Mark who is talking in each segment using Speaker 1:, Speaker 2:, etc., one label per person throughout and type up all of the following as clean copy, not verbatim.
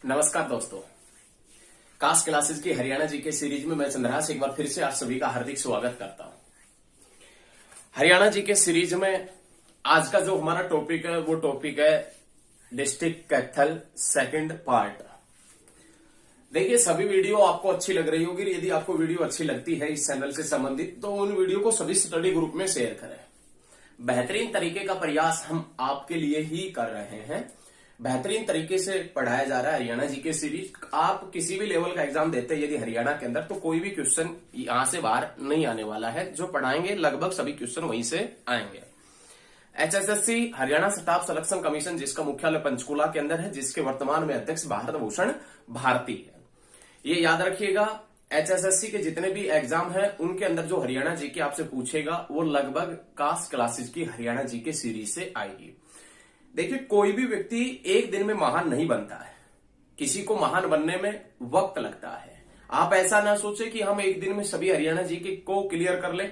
Speaker 1: नमस्कार दोस्तों, cast classes की हरियाणा जी के सीरीज में मैं चंद्रहास एक बार फिर से आप सभी का हार्दिक स्वागत करता हूं। हरियाणा जी के सीरीज में आज का जो हमारा टॉपिक है वो टॉपिक है डिस्ट्रिक्ट कैथल सेकंड पार्ट। देखिए, सभी वीडियो आपको अच्छी लग रही होगी। यदि आपको वीडियो अच्छी लगती है इस चैनल से संबंधित तो उन वीडियो को सभी स्टडी ग्रुप में शेयर करें। बेहतरीन तरीके का प्रयास हम आपके लिए ही कर रहे हैं। बेहतरीन तरीके से पढ़ाया जा रहा है हरियाणा जी के सीरीज। आप किसी भी लेवल का एग्जाम देते हैं यदि हरियाणा के अंदर, तो कोई भी क्वेश्चन यहां से बाहर नहीं आने वाला है। जो पढ़ाएंगे लगभग सभी क्वेश्चन वहीं से आएंगे। HSSC Haryana staff selection commission, जिसका मुख्यालय पंचकूला के अंदर है, जिसके वर्तमान में अध्यक्ष भारत भूषण भारती है। ये याद रखिएगा, एचएसएससी के जितने भी एग्जाम हैं उनके अंदर जो हरियाणा जी के आपसे पूछेगा वो लगभग कास्ट क्लासेस की हरियाणा जी के सीरीज से आएगी। देखिए, कोई भी व्यक्ति एक दिन में महान नहीं बनता है। किसी को महान बनने में वक्त लगता है। आप ऐसा ना सोचे कि हम एक दिन में सभी हरियाणा जी के को क्लियर कर ले।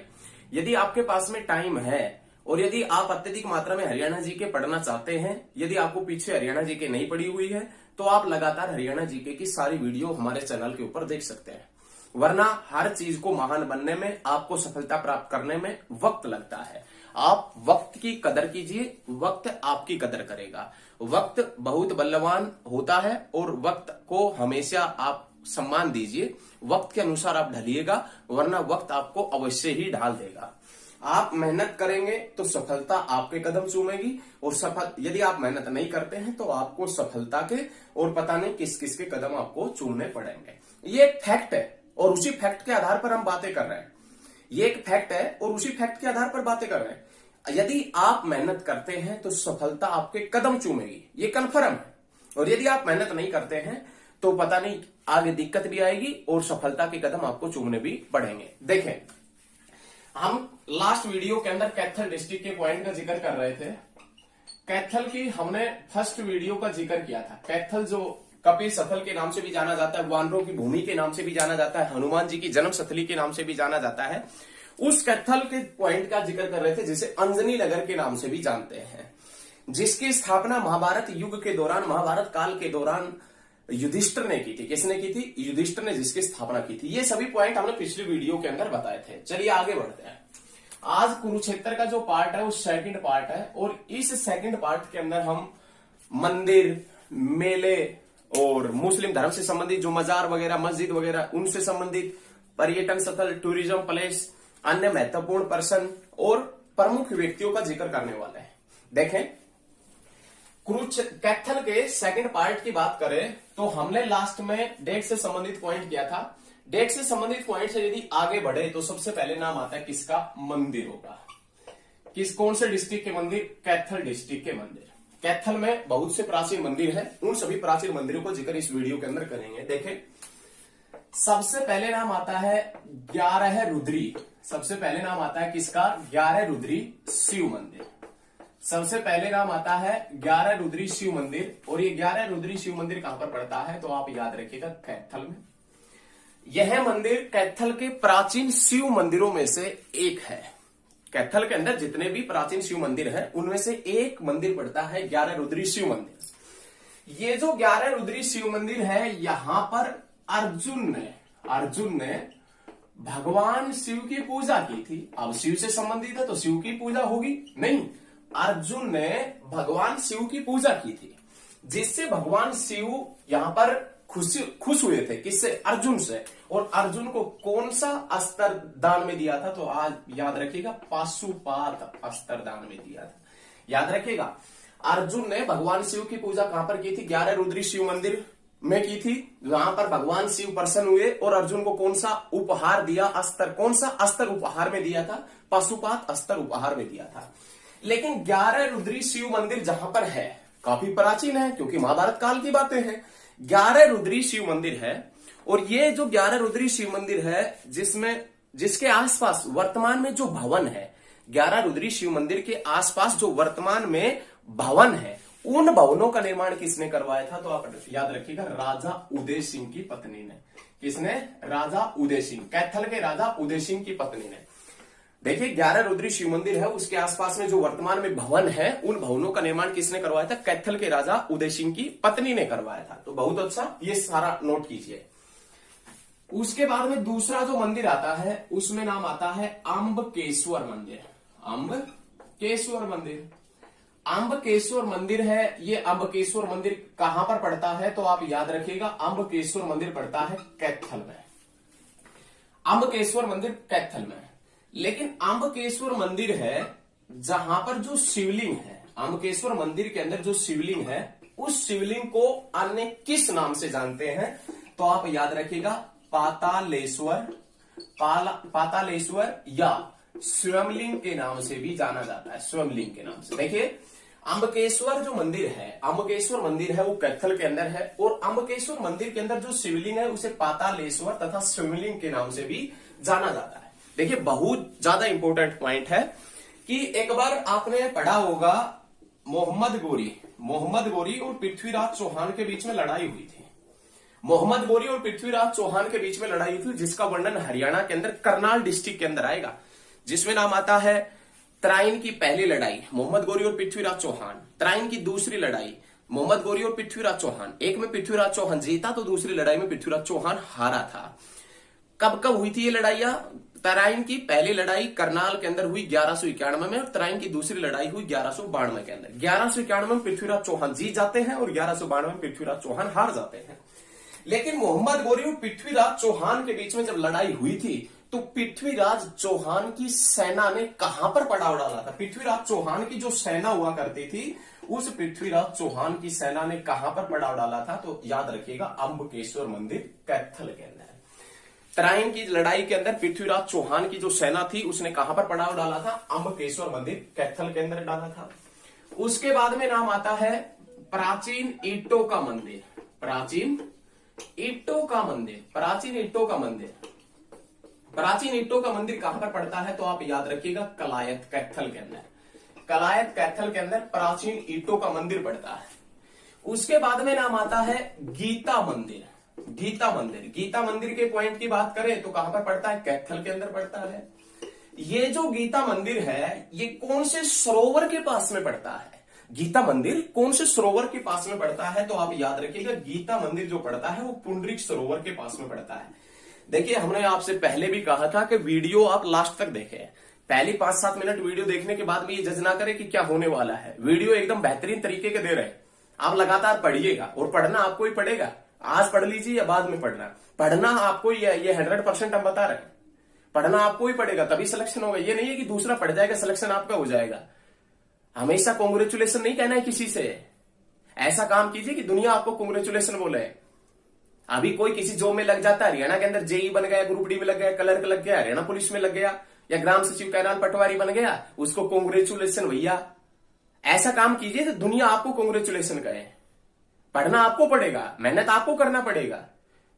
Speaker 1: यदि आपके पास में टाइम है और यदि आप अत्यधिक मात्रा में हरियाणा जी के पढ़ना चाहते हैं, यदि आपको पीछे हरियाणा जी के नहीं पढ़ी हुई है, तो आप लगातार हरियाणा जी के की सारी वीडियो हमारे चैनल के ऊपर देख सकते हैं। वरना हर चीज को महान बनने में, आपको सफलता प्राप्त करने में वक्त लगता है। आप वक्त की कदर कीजिए, वक्त आपकी कदर करेगा। वक्त बहुत बलवान होता है और वक्त को हमेशा आप सम्मान दीजिए। वक्त के अनुसार आप ढलिएगा, वरना वक्त आपको अवश्य ही ढाल देगा। आप मेहनत करेंगे तो सफलता आपके कदम चूमेगी, और यदि आप मेहनत नहीं करते हैं तो आपको सफलता के और पता नहीं किस किस के कदम आपको चूमने पड़ेंगे। ये एक फैक्ट है और उसी फैक्ट के आधार पर हम बातें कर रहे हैं। ये एक फैक्ट है और उसी फैक्ट के आधार पर बातें कर रहे हैं। यदि आप मेहनत करते हैं तो सफलता आपके कदम चूमेगी, ये कन्फर्म है। और यदि आप मेहनत नहीं करते हैं तो पता नहीं आगे दिक्कत भी आएगी और सफलता के कदम आपको चूमने भी पड़ेंगे। देखें, हम लास्ट वीडियो के अंदर कैथल डिस्ट्रिक्ट के पॉइंट का जिक्र कर रहे थे। कैथल की हमने फर्स्ट वीडियो का जिक्र किया था। कैथल जो कपिल स्थल के नाम से भी जाना जाता है, वानरों की भूमि के नाम से भी जाना जाता है, हनुमान जी की जन्म स्थली के नाम से भी जाना जाता है, उस कैथल के पॉइंट का जिक्र कर रहे थे जिसे अंजनी नगर के नाम से भी जानते हैं, जिसकी स्थापना महाभारत युग के दौरान, महाभारत काल के दौरान युधिष्ठिर ने की थी। किसने की थी? युधिष्ठिर ने जिसकी स्थापना की थी। ये सभी पॉइंट हमने पिछली वीडियो के अंदर बताए थे। चलिए आगे बढ़ते हैं। आज कुरुक्षेत्र का जो पार्ट है वो सेकंड पार्ट है, और इस सेकंड पार्ट के अंदर हम मंदिर, मेले और मुस्लिम धर्म से संबंधित जो मजार वगैरह, मस्जिद वगैरह, उनसे संबंधित पर्यटन स्थल, टूरिज्म प्लेस, अन्य महत्वपूर्ण पर्सन और प्रमुख व्यक्तियों का जिक्र करने वाले हैं। देखें, कैथल के सेकंड पार्ट की बात करें तो हमने लास्ट में डेट से संबंधित पॉइंट किया था। डेट से संबंधित पॉइंट से यदि आगे बढ़े तो सबसे पहले नाम आता है किसका? मंदिर होगा। कौन से डिस्ट्रिक्ट के मंदिर? कैथल डिस्ट्रिक्ट के मंदिर। कैथल में बहुत से प्राचीन मंदिर हैं, उन सभी प्राचीन मंदिरों को जिक्र इस वीडियो के अंदर करेंगे। देखें, सबसे पहले नाम आता है 11 रुद्री। सबसे पहले नाम आता है किसका? 11 रुद्री शिव मंदिर। सबसे पहले नाम आता है 11 रुद्री शिव मंदिर। और ये 11 रुद्री शिव मंदिर कहां पर पड़ता है तो आप याद रखिएगा, कैथल में। यह मंदिर कैथल के प्राचीन शिव मंदिरों में से एक है। कैथल के अंदर जितने भी प्राचीन शिव मंदिर हैं उनमें से एक मंदिर पड़ता है 11 रुद्री शिव मंदिर। ये जो 11 रुद्री शिव मंदिर है, यहां पर अर्जुन ने भगवान शिव की पूजा की थी। अब शिव से संबंधित है तो शिव की पूजा होगी? नहीं, अर्जुन ने भगवान शिव की पूजा की थी, जिससे भगवान शिव यहां पर खुश हुए थे। किससे? अर्जुन से। और अर्जुन को कौन सा अस्त्र दान में दिया था तो आज याद रखिएगा, पाशुपात अस्त्र दान में दिया था। याद रखिएगा, अर्जुन ने भगवान शिव की पूजा कहां पर की थी? 11 रुद्री शिव मंदिर में की थी। वहां पर भगवान शिव प्रसन्न हुए और अर्जुन को कौन सा उपहार दिया? अस्त्र। कौन सा अस्त्र उपहार में दिया था? पाशुपात अस्त्र उपहार में दिया था। लेकिन 11 रुद्री शिव मंदिर जहां पर है, काफी प्राचीन है क्योंकि महाभारत काल की बातें हैं। 11 रुद्री शिव मंदिर है, और ये जो 11 रुद्री शिव मंदिर है जिसके आसपास वर्तमान में जो भवन है, 11 रुद्री शिव मंदिर के आसपास जो वर्तमान में भवन है, उन भवनों का निर्माण किसने करवाया था तो आप याद रखिएगा, राजा उदय सिंह की पत्नी ने। किसने? राजा उदय सिंह। कैथल के राजा उदय सिंह की पत्नी ने। देखिए 11 रुद्री शिव मंदिर है, उसके आसपास में जो वर्तमान में भवन है, उन भवनों का निर्माण किसने करवाया था? कैथल के राजा उदय सिंह की पत्नी ने करवाया था। तो बहुत अच्छा, ये सारा नोट कीजिए। उसके बाद में दूसरा जो मंदिर आता है उसमें नाम आता है अम्बकेश्वर मंदिर। अम्बकेश्वर मंदिर, अम्बकेश्वर मंदिर है। ये अम्बकेश्वर मंदिर कहां पर पड़ता है? तो आप याद रखिएगा, अम्बकेश्वर मंदिर पड़ता है कैथल में। अम्बकेश्वर मंदिर कैथल में। लेकिन अम्बकेश्वर मंदिर है जहां पर जो शिवलिंग है, अम्बकेश्वर मंदिर के अंदर जो शिवलिंग है, उस शिवलिंग को अन्य किस नाम से जानते हैं? तो आप याद रखिएगा, पातालेश्वर, पातालेश्वर या स्वयंलिंग के नाम से भी जाना जाता है। स्वयंलिंग के नाम से। देखिए अम्बकेश्वर जो मंदिर है, अम्बकेश्वर मंदिर है वो कैथल के अंदर है, और अम्बकेश्वर मंदिर के अंदर जो शिवलिंग है उसे पातालेश्वर तथा स्वयंलिंग के नाम से भी जाना जाता है। देखिए बहुत ज्यादा इंपॉर्टेंट पॉइंट है कि एक बार आपने पढ़ा होगा मोहम्मद गोरी और पृथ्वीराज चौहान के बीच में लड़ाई हुई थी। मोहम्मद गोरी और पृथ्वीराज चौहान के बीच में लड़ाई हुई थी, जिसका वर्णन हरियाणा के अंदर करनाल डिस्ट्रिक्ट के अंदर आएगा, जिसमें नाम आता है तराइन की पहली लड़ाई, मोहम्मद गोरी और पृथ्वीराज चौहान। तराइन की दूसरी लड़ाई, मोहम्मद गोरी और पृथ्वीराज चौहान। एक में पृथ्वीराज चौहान जीता तो दूसरी लड़ाई में पृथ्वीराज चौहान हारा था। कब कब हुई थी ये लड़ाइयां? तराइन की पहली लड़ाई करनाल के अंदर हुई 1191 में, और तराइन की दूसरी लड़ाई हुई 1192 के अंदर। 1191 में पृथ्वीराज चौहान जीत जाते हैं और 1192 में पृथ्वीराज चौहान हार जाते हैं। लेकिन मोहम्मद गोरी और पृथ्वीराज चौहान के बीच में जब लड़ाई हुई थी तो पृथ्वीराज चौहान की सेना ने कहां पर पड़ाव डाला था? पृथ्वीराज चौहान की जो सेना हुआ करती थी, उस पृथ्वीराज चौहान की सेना ने कहां पर पड़ाव डाला था? तो याद रखिएगा, अम्बकेश्वर मंदिर कैथल के अंदर। तराइन की लड़ाई के अंदर पृथ्वीराज चौहान की जो सेना थी उसने कहां पर पड़ाव डाला था? अम्बकेश्वर मंदिर कैथल के अंदर डाला था। उसके बाद में नाम आता है प्राचीन ईंटों का मंदिर। प्राचीन ईंटों का मंदिर, प्राचीन ईंटों का मंदिर। प्राचीन ईंटों का मंदिर कहां पर पड़ता है? तो आप याद रखिएगा, कलायत कैथल के अंदर। कलायत कैथल के अंदर प्राचीन ईंटों का मंदिर पड़ता है। उसके बाद में नाम आता है गीता मंदिर। गीता मंदिर, गीता मंदिर के पॉइंट की बात करें तो कहां पर पड़ता है? कैथल के अंदर पड़ता है। ये जो गीता मंदिर है, ये कौन से सरोवर के पास में पड़ता है? गीता मंदिर कौन से सरोवर के पास में पड़ता है? तो आप याद रखिएगा, गीता मंदिर जो पड़ता है वो पुंडरीक सरोवर के पास में पड़ता है। देखिए हमने आपसे पहले भी कहा था कि वीडियो आप लास्ट तक देखें। पहली 5-7 मिनट वीडियो देखने के बाद भी ये जज ना करें कि क्या होने वाला है। वीडियो एकदम बेहतरीन तरीके के दे रहे हैं, आप लगातार पढ़िएगा, और पढ़ना आपको ही पड़ेगा। आज पढ़ लीजिए या बाद में पढ़ना आपको, ये 100% हम बता रहे हैं। पढ़ना आपको ही पड़ेगा, तभी सिलेक्शन होगा। ये नहीं है कि दूसरा पढ़ जाएगा सिलेक्शन आपका हो जाएगा। हमेशा कांग्रेचुलेशन नहीं कहना है किसी से। ऐसा काम कीजिए कि दुनिया आपको कांग्रेचुलेशन बोले। अभी कोई किसी जॉब में लग जाता है, हरियाणा के अंदर जेई बन गया, ग्रुप डी में लग गया, क्लर्क लग गया, हरियाणा पुलिस में लग गया, या ग्राम सचिव कैनाल पटवारी बन गया, उसको कांग्रेचुलेशन भैया। ऐसा काम कीजिए तो दुनिया आपको कांग्रेचुलेशन कहे। पढ़ना आपको पड़ेगा, मेहनत आपको करना पड़ेगा।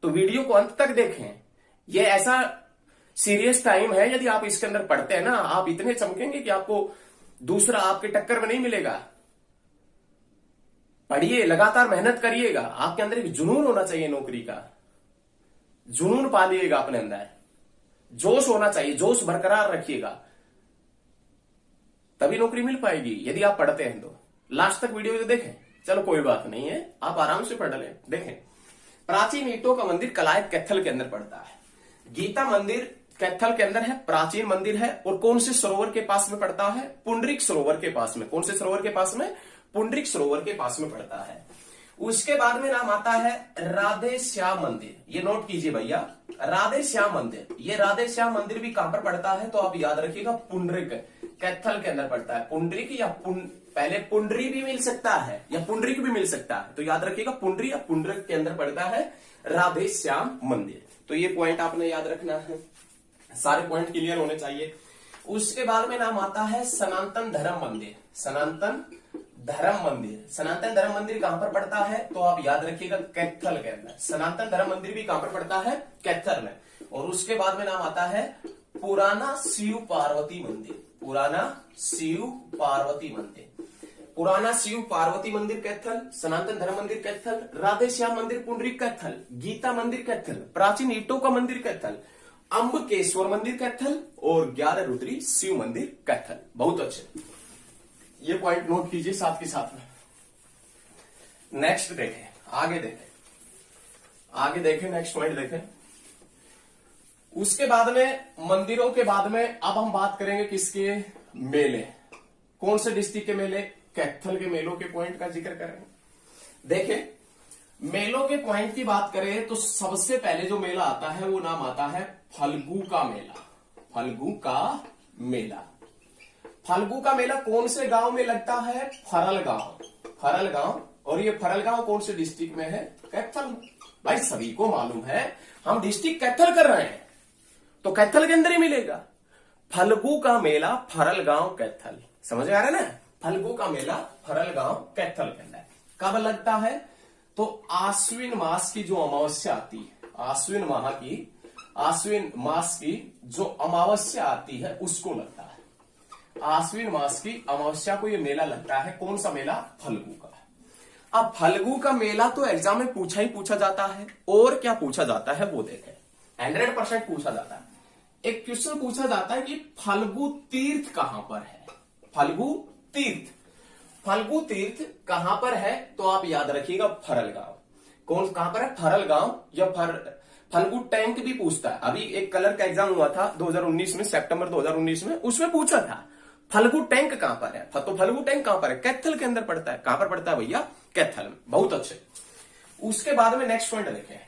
Speaker 1: तो वीडियो को अंत तक देखें। ये ऐसा सीरियस टाइम है, यदि आप इसके अंदर पढ़ते हैं ना, आप इतने चमकेंगे कि आपको दूसरा आपके टक्कर में नहीं मिलेगा। पढ़िए, लगातार मेहनत करिएगा। आपके अंदर एक जुनून होना चाहिए नौकरी का, जुनून पालिएगा अपने अंदर, जोश होना चाहिए, जोश बरकरार रखिएगा, तभी नौकरी मिल पाएगी यदि आप पढ़ते हैं तो। लास्ट तक वीडियो तो देखें। चलो कोई बात नहीं है, आप आराम से पढ़ लें। देखें, प्राचीन ईंटों का मंदिर कलायत कैथल के अंदर पड़ता है। गीता मंदिर कैथल के अंदर है, प्राचीन मंदिर है, और कौन से सरोवर के पास में पड़ता है? पुंडरीक सरोवर के पास में। कौन से सरोवर के पास में? पुंडरीक सरोवर के पास में पड़ता है। उसके बाद में नाम आता है राधे श्याम मंदिर। ये नोट कीजिए भैया, राधे श्याम मंदिर। ये राधे श्याम मंदिर भी कहां पर पड़ता है? तो आप याद रखिएगा, पुंडरीक कैथल के अंदर पड़ता है। पुंडरीक या पहले पुंडरी भी मिल सकता है या पुंडरीक भी मिल सकता है, तो याद रखिएगा पुंडरी या पुंडरीक के अंदर पड़ता है राधे श्याम मंदिर। तो ये पॉइंट आपने याद रखना है, सारे पॉइंट क्लियर होने चाहिए। उसके बाद में नाम आता है सनातन धर्म मंदिर। सनातन धर्म मंदिर, सनातन धर्म मंदिर कहां पर पड़ता है? तो आप याद रखिएगा, कैथल के अंदर। सनातन धर्म मंदिर भी कहां पर पड़ता है? कैथल में। और उसके बाद में नाम आता है पुराना शिव पार्वती मंदिर। पुराना शिव पार्वती मंदिर, पुराना शिव पार्वती मंदिर कैथल, सनातन धर्म मंदिर कैथल, राधे श्याम मंदिर पुंडरीक कैथल, गीता मंदिर कैथल, प्राचीन ईंटों का मंदिर कैथल, अंबकेश्वर मंदिर कैथल और 11 रुद्री शिव मंदिर कैथल। बहुत अच्छे, ये पॉइंट नोट कीजिए साथ के साथ में। नेक्स्ट देखें, आगे देखें नेक्स्ट पॉइंट देखें। उसके बाद में मंदिरों के बाद में अब हम बात करेंगे किसके, मेले। कौन से डिस्ट्रिक्ट के मेले, कैथल के मेलों के पॉइंट का जिक्र करेंगे। देखें, मेलों के पॉइंट की बात करें तो सबसे पहले जो मेला आता है वो नाम आता है फल्गु का मेला। फल्गु का मेला, फल्गु का मेला कौन से गांव में लगता है, फरल गांव। और ये फरल गांव कौन से डिस्ट्रिक्ट में है, कैथल में। भाई सभी को मालूम है हम डिस्ट्रिक्ट कैथल कर रहे हैं तो कैथल के अंदर ही मिलेगा। फल्गु का मेला फरल गांव कैथल, समझ आ रहा है ना। फल्गु का मेला फरल गांव कैथल के अंदर कब लगता है, तो आश्विन मास की जो अमावस्या आती है, आश्विन मास की जो अमावस्या आती है उसको लगता है। आश्विन मास की अमावस्या को ये मेला लगता है। कौन सा मेला, फल्गु का। अब फल्गु का मेला तो एग्जाम में पूछा जाता है, और क्या पूछा जाता है वो देखें। 100% पूछा जाता है। एक क्वेश्चन पूछा जाता है कि फल्गु तीर्थ कहां पर है। फल्गु तीर्थ कहां पर है, तो आप याद रखिएगा फरल गांव। कहां पर है, फरल गांव। या फल्गु टैंक भी पूछता है। अभी एक कलर का एग्जाम हुआ था 2019 में, सितंबर 2019 में, उसमें पूछा था फल्गु टैंक कहां पर है। तो फल्गु टैंक कहां पर है, कैथल के अंदर पड़ता है। कहां पर पड़ता है भैया, कैथल में। बहुत अच्छे। उसके बाद में नेक्स्ट पॉइंट देखें,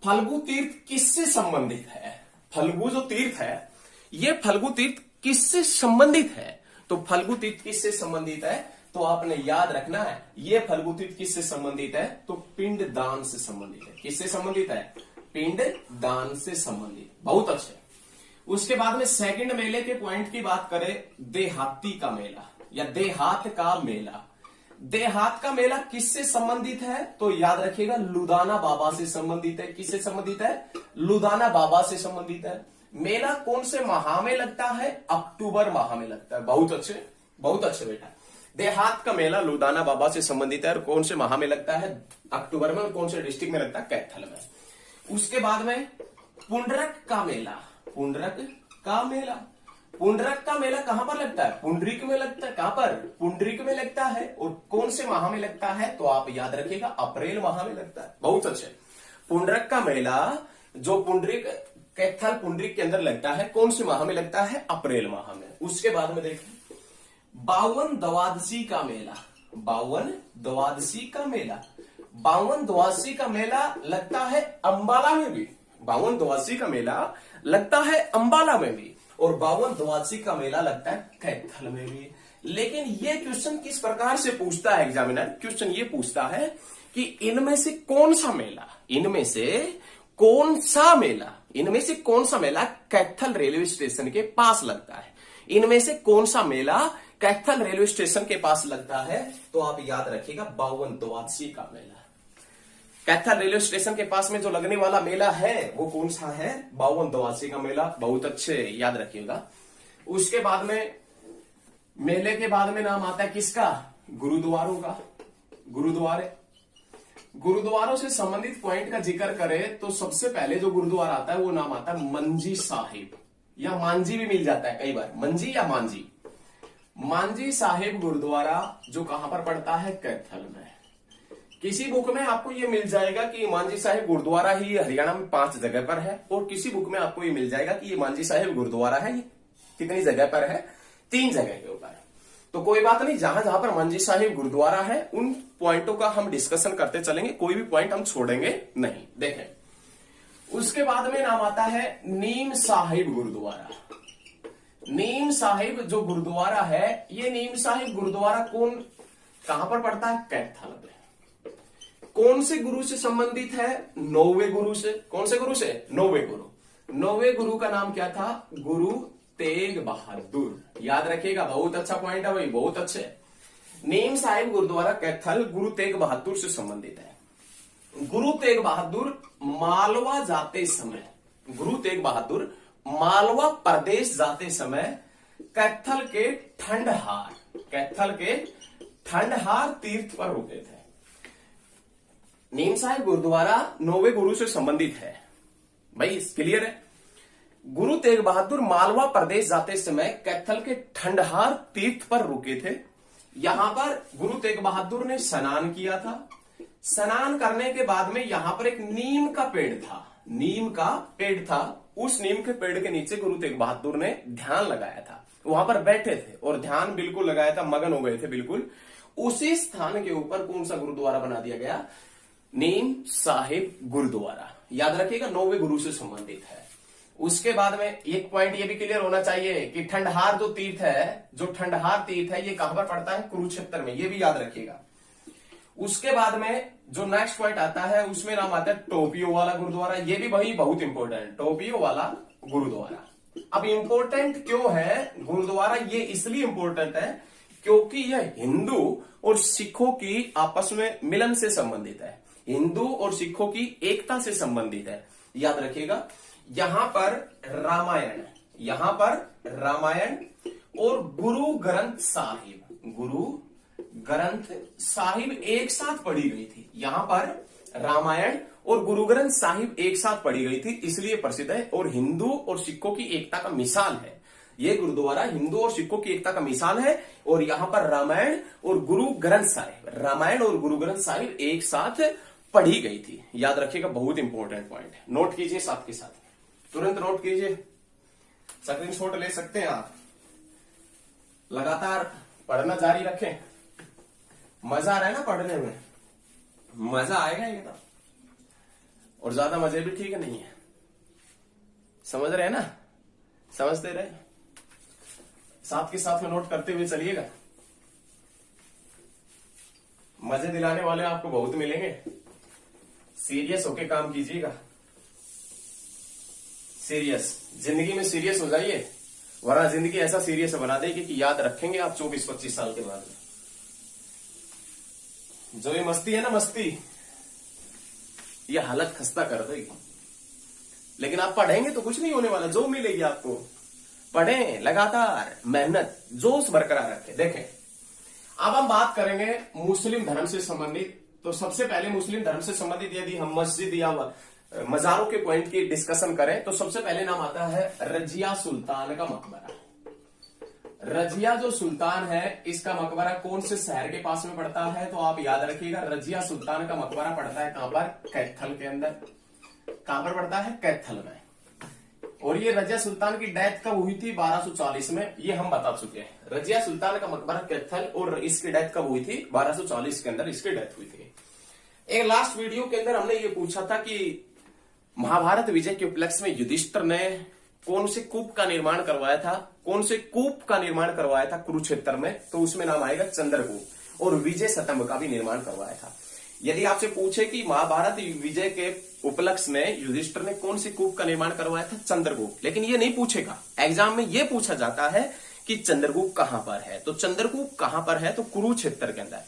Speaker 1: फल्गु तीर्थ किससे संबंधित है। फल्गु जो तीर्थ है, ये फल्गु तीर्थ किससे संबंधित है, तो फल्गु तीर्थ किससे संबंधित है, तो आपने याद रखना है ये फल्गु तीर्थ किससे संबंधित है, तो पिंड दान से संबंधित है। किससे संबंधित है, पिंड दान से संबंधित। बहुत अच्छे। उसके बाद में सेकंड मेले के पॉइंट की बात करें, देहाती का मेला या देहात का मेला। देहात का मेला किससे संबंधित है, तो याद रखिएगा लुदाना बाबा से संबंधित है। किससे संबंधित है, लुदाना बाबा से संबंधित है। मेला कौन से माह में लगता है, अक्टूबर माह में लगता है। बहुत अच्छे बेटा। देहात का मेला लुदाना बाबा से संबंधित है और कौन से माह में लगता है, अक्टूबर में। और कौन से डिस्ट्रिक्ट में लगता है, कैथल में। उसके बाद में पुंडरक का मेला। पुंडरक का मेला कहां पर लगता है, पुंडरीक में लगता है। कहां पर, पुंडरीक में लगता है। और कौन से माह में लगता है, तो आप याद रखिएगा अप्रैल माह में लगता है। बहुत अच्छे। पुंडरक का मेला जो पुंडरीक कैथल पुंडरीक के अंदर लगता है, कौन से माह में लगता है, अप्रैल माह में। उसके बाद में देखें बावन द्वादशी का मेला। बावन द्वादशी का मेला लगता है अंबाला में भी। बावन द्वादशी का मेला लगता है अंबाला में भी, और बावन द्वादशी का मेला लगता है कैथल में भी। लेकिन ये क्वेश्चन किस प्रकार से पूछता है एग्जामिनर, क्वेश्चन ये पूछता है कि इनमें से कौन सा मेला कैथल रेलवे स्टेशन के पास लगता है। इनमें से कौन सा मेला कैथल रेलवे स्टेशन के पास लगता है, तो आप याद रखिएगा बावन द्वादशी का मेला। कैथल रेलवे स्टेशन के पास में जो लगने वाला मेला है वो कौन सा है, बावन द्वादशी का मेला। बहुत अच्छे, याद रखिएगा। उसके बाद में मेले के बाद में नाम आता है किसका, गुरुद्वारों का। गुरुद्वारों से संबंधित पॉइंट का जिक्र करें तो सबसे पहले जो गुरुद्वारा आता है वो नाम आता है मंजी साहिब, या मांझी भी मिल जाता है कई बार, मंजी या मांझी। मांझी साहिब गुरुद्वारा जो कहां पर पड़ता है, कैथल में। किसी बुक में आपको ये मिल जाएगा कि मांझी साहिब गुरुद्वारा ही हरियाणा में 5 जगह पर है, और किसी बुक में आपको ये मिल जाएगा कि ये मांझी साहिब गुरुद्वारा है ये कितनी जगह पर है, 3 जगह के ऊपर। तो कोई बात नहीं, जहां जहां पर मांझी साहिब गुरुद्वारा है उन पॉइंटों का हम डिस्कशन करते चलेंगे, कोई भी पॉइंट हम छोड़ेंगे नहीं। देखें उसके बाद में नाम आता है नीम साहिब गुरुद्वारा। नीम साहिब जो गुरुद्वारा है, ये नीम साहिब गुरुद्वारा कहां पर पड़ता है, कैथल में। कौन से गुरु से संबंधित है, 9वें गुरु से। कौन से गुरु से, 9वें गुरु। 9वें गुरु का नाम क्या था, गुरु तेग बहादुर। याद रखिएगा, बहुत अच्छा पॉइंट है भाई, बहुत अच्छे। नीम साहिब गुरुद्वारा कैथल गुरु तेग बहादुर से संबंधित है। गुरु तेग बहादुर मालवा जाते समय, गुरु तेग बहादुर मालवा प्रदेश जाते समय कैथल के ठंडहार तीर्थ पर रुके थे। नीम साहिब गुरुद्वारा 9वें गुरु से संबंधित है भाई, क्लियर है। गुरु तेग बहादुर मालवा प्रदेश जाते समय कैथल के ठंडहार तीर्थ पर रुके थे। यहां पर गुरु तेग बहादुर ने स्नान किया था। स्नान करने के बाद में यहां पर एक नीम का पेड़ था, नीम का पेड़ था। उस नीम के पेड़ के नीचे गुरु तेग बहादुर ने ध्यान लगाया था, वहां पर बैठे थे और ध्यान बिल्कुल लगाया था, मगन हो गए थे बिल्कुल। उसी स्थान के ऊपर कौन सा गुरुद्वारा बना दिया गया? नीम साहिब गुरुद्वारा। याद रखिएगा, 9वें गुरु से संबंधित है। उसके बाद में एक पॉइंट ये भी क्लियर होना चाहिए कि ठंडहार जो तीर्थ है, जो ठंडहार तीर्थ है, ये कहां पर पड़ता है? कुरुक्षेत्र में, ये भी याद रखिएगा। उसके बाद में जो नेक्स्ट पॉइंट आता है उसमें नाम आता है टोपियो वाला गुरुद्वारा। ये भी वही बहुत इंपॉर्टेंट, टोपियो वाला गुरुद्वारा। अब इंपॉर्टेंट क्यों है गुरुद्वारा? ये इसलिए इंपॉर्टेंट है क्योंकि यह हिंदू और सिखों की आपस में मिलन से संबंधित है, हिंदू और सिखों की एकता से संबंधित है। याद रखिएगा, यहां पर रामायण, यहां पर रामायण और गुरु ग्रंथ साहिब, गुरु ग्रंथ साहिब एक साथ पढ़ी गई थी। यहां पर रामायण और गुरु ग्रंथ साहिब एक साथ पढ़ी गई थी, इसलिए प्रसिद्ध है और हिंदू और सिखों की एकता का मिसाल है। यह गुरुद्वारा हिंदू और सिखों की एकता का मिसाल है और यहां पर रामायण और गुरु ग्रंथ साहिब, रामायण और गुरु ग्रंथ साहिब एक साथ पढ़ी गई थी। याद रखिएगा, बहुत इंपॉर्टेंट पॉइंट है। नोट कीजिए साथ के साथ, तुरंत नोट कीजिए, स्क्रीनशॉट ले सकते हैं आप। लगातार पढ़ना जारी रखें। मजा आ रहा है ना पढ़ने में? मजा आएगा एकदम, और ज्यादा मजे भी ठीक नहीं है। समझ रहे हैं ना? समझते रहे, साथ के साथ में नोट करते हुए चलिएगा। मजे दिलाने वाले आपको बहुत मिलेंगे। सीरियस होके काम कीजिएगा, सीरियस, जिंदगी में सीरियस हो जाइए, वरना जिंदगी ऐसा सीरियस बना देगी कि याद रखेंगे आप 24-25 साल के बाद। जो ये मस्ती है ना, मस्ती, ये हालत खस्ता कर देगी। लेकिन आप पढ़ेंगे तो कुछ नहीं होने वाला, जो मिलेगी आपको। पढ़ें, लगातार मेहनत, जोश बरकरार रखें। देखें, अब हम बात करेंगे मुस्लिम धर्म से संबंधित। तो सबसे पहले मुस्लिम धर्म से संबंधित यदि हम मस्जिद या मजारों के पॉइंट की डिस्कशन करें तो सबसे पहले नाम आता है रजिया सुल्तान का मकबरा। रजिया जो सुल्तान है, इसका मकबरा कौन से शहर के पास में पड़ता है? तो आप याद रखिएगा, रजिया सुल्तान का मकबरा पड़ता है कहां पर? कैथल के अंदर। कहां पर पड़ता है? कैथल में। और ये रजिया सुल्तान की डेथ कब हुई थी? 1240 में, ये हम बता चुके हैं। रजिया सुल्तान का मकबरा कैथल, और इसकी डेथ कब हुई थी? 1240 के अंदर इसकी डेथ हुई थी। एक लास्ट वीडियो के अंदर हमने ये पूछा था कि महाभारत विजय के उपलक्ष्य में युधिष्ठिर ने कौन से कूप का निर्माण करवाया था? कौन से कूप का निर्माण करवाया था कुरुक्षेत्र में? तो उसमें नाम आएगा चंद्रकूप, और विजय स्तंभ का भी निर्माण करवाया था। यदि आपसे पूछे कि महाभारत विजय के उपलक्ष्य में युधिष्ठिर ने कौन से कूप का निर्माण करवाया था? चंद्रकूप। लेकिन ये नहीं पूछेगा, एग्जाम में ये पूछा जाता है कि चंद्रकूप कहां पर है। तो चंद्रकूप कहां पर है? तो कुरुक्षेत्र के अंदर।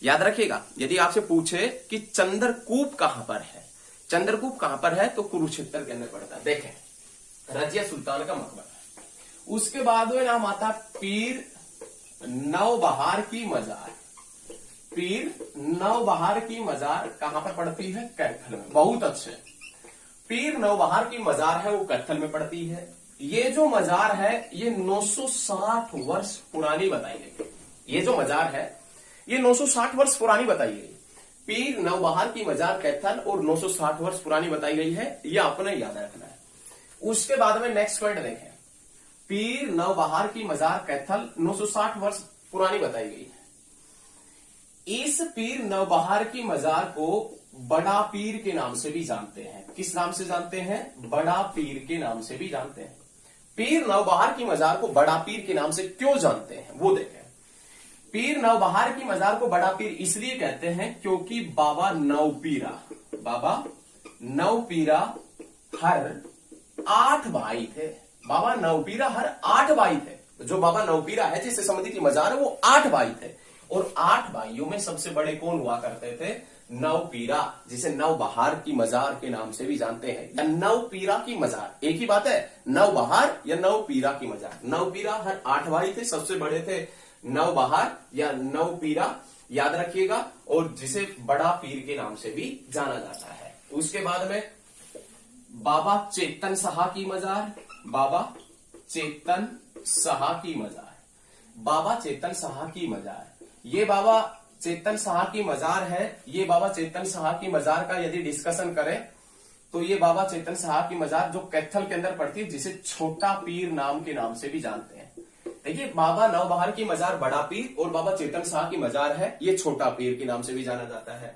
Speaker 1: याद रखिएगा, यदि आपसे पूछे कि चंद्रकूप कहां पर है, चंद्रकूप कहां पर है, तो कुरुक्षेत्र के अंदर पड़ता है। देखें, रजिया सुल्तान का मकबरा। उसके बाद में नाम आता पीर नौबहार की मजार। पीर नौबहार की मजार कहां पर पड़ती है? कैथल में। बहुत अच्छे, पीर नौबहार की मजार है वो कैथल में पड़ती है। ये जो मजार है ये 960 वर्ष पुरानी बताई गई। ये जो मजार है ये 960 वर्ष पुरानी बताई गई। पीर नौबहार की मजार कैथल और 960 वर्ष पुरानी बताई गई है, ये आपने याद रखना है। उसके बाद में नेक्स्ट पॉइंट देखें, पीर नौबहार की मजार कैथल 960 वर्ष पुरानी बताई गई है। इस पीर नौबहार की मजार को बड़ा पीर के नाम से भी जानते हैं। किस नाम से जानते हैं? बड़ा पीर के नाम से भी जानते हैं। पीर नौबहार की मजार को बड़ा पीर के नाम से क्यों जानते हैं वो देखें। पीर नौबहार की मजार को बड़ा पीर इसलिए कहते हैं क्योंकि बाबा नौपीरा, बाबा नौपीरा हर 8 भाई थे। बाबा नौपीरा हर 8 भाई थे। जो बाबा नौपीरा है जिससे संबंधित की मजार है वो 8 भाई थे, और 8 भाइयों में सबसे बड़े कौन हुआ करते थे? नौपीरा, जिसे नौबहार की मजार के नाम से भी जानते हैं, या नौपीरा की मजार। एक ही बात है, नौबहार या नौपीरा की मजार। नौपीरा हर 8 भाई थे, सबसे बड़े थे नौबहार या नौपीरा, याद रखिएगा, और जिसे बड़ा पीर के नाम से भी जाना जाता है। उसके बाद में बाबा चेतन साहा की मजार, बाबा चेतन साहा की मजार। बाबा चेतन साहा की मजार, ये बाबा चेतन साहा की मजार है। ये बाबा चेतन साहा की मजार का यदि डिस्कशन करें तो ये बाबा चेतन साहा की मजार जो कैथल के अंदर पड़ती है, जिसे छोटा पीर नाम के नाम से भी जानते हैं। देखिए, बाबा नवबहार की मजार बड़ा पीर और बाबा चेतन साहा की मजार है ये छोटा पीर के नाम से भी जाना जाता है।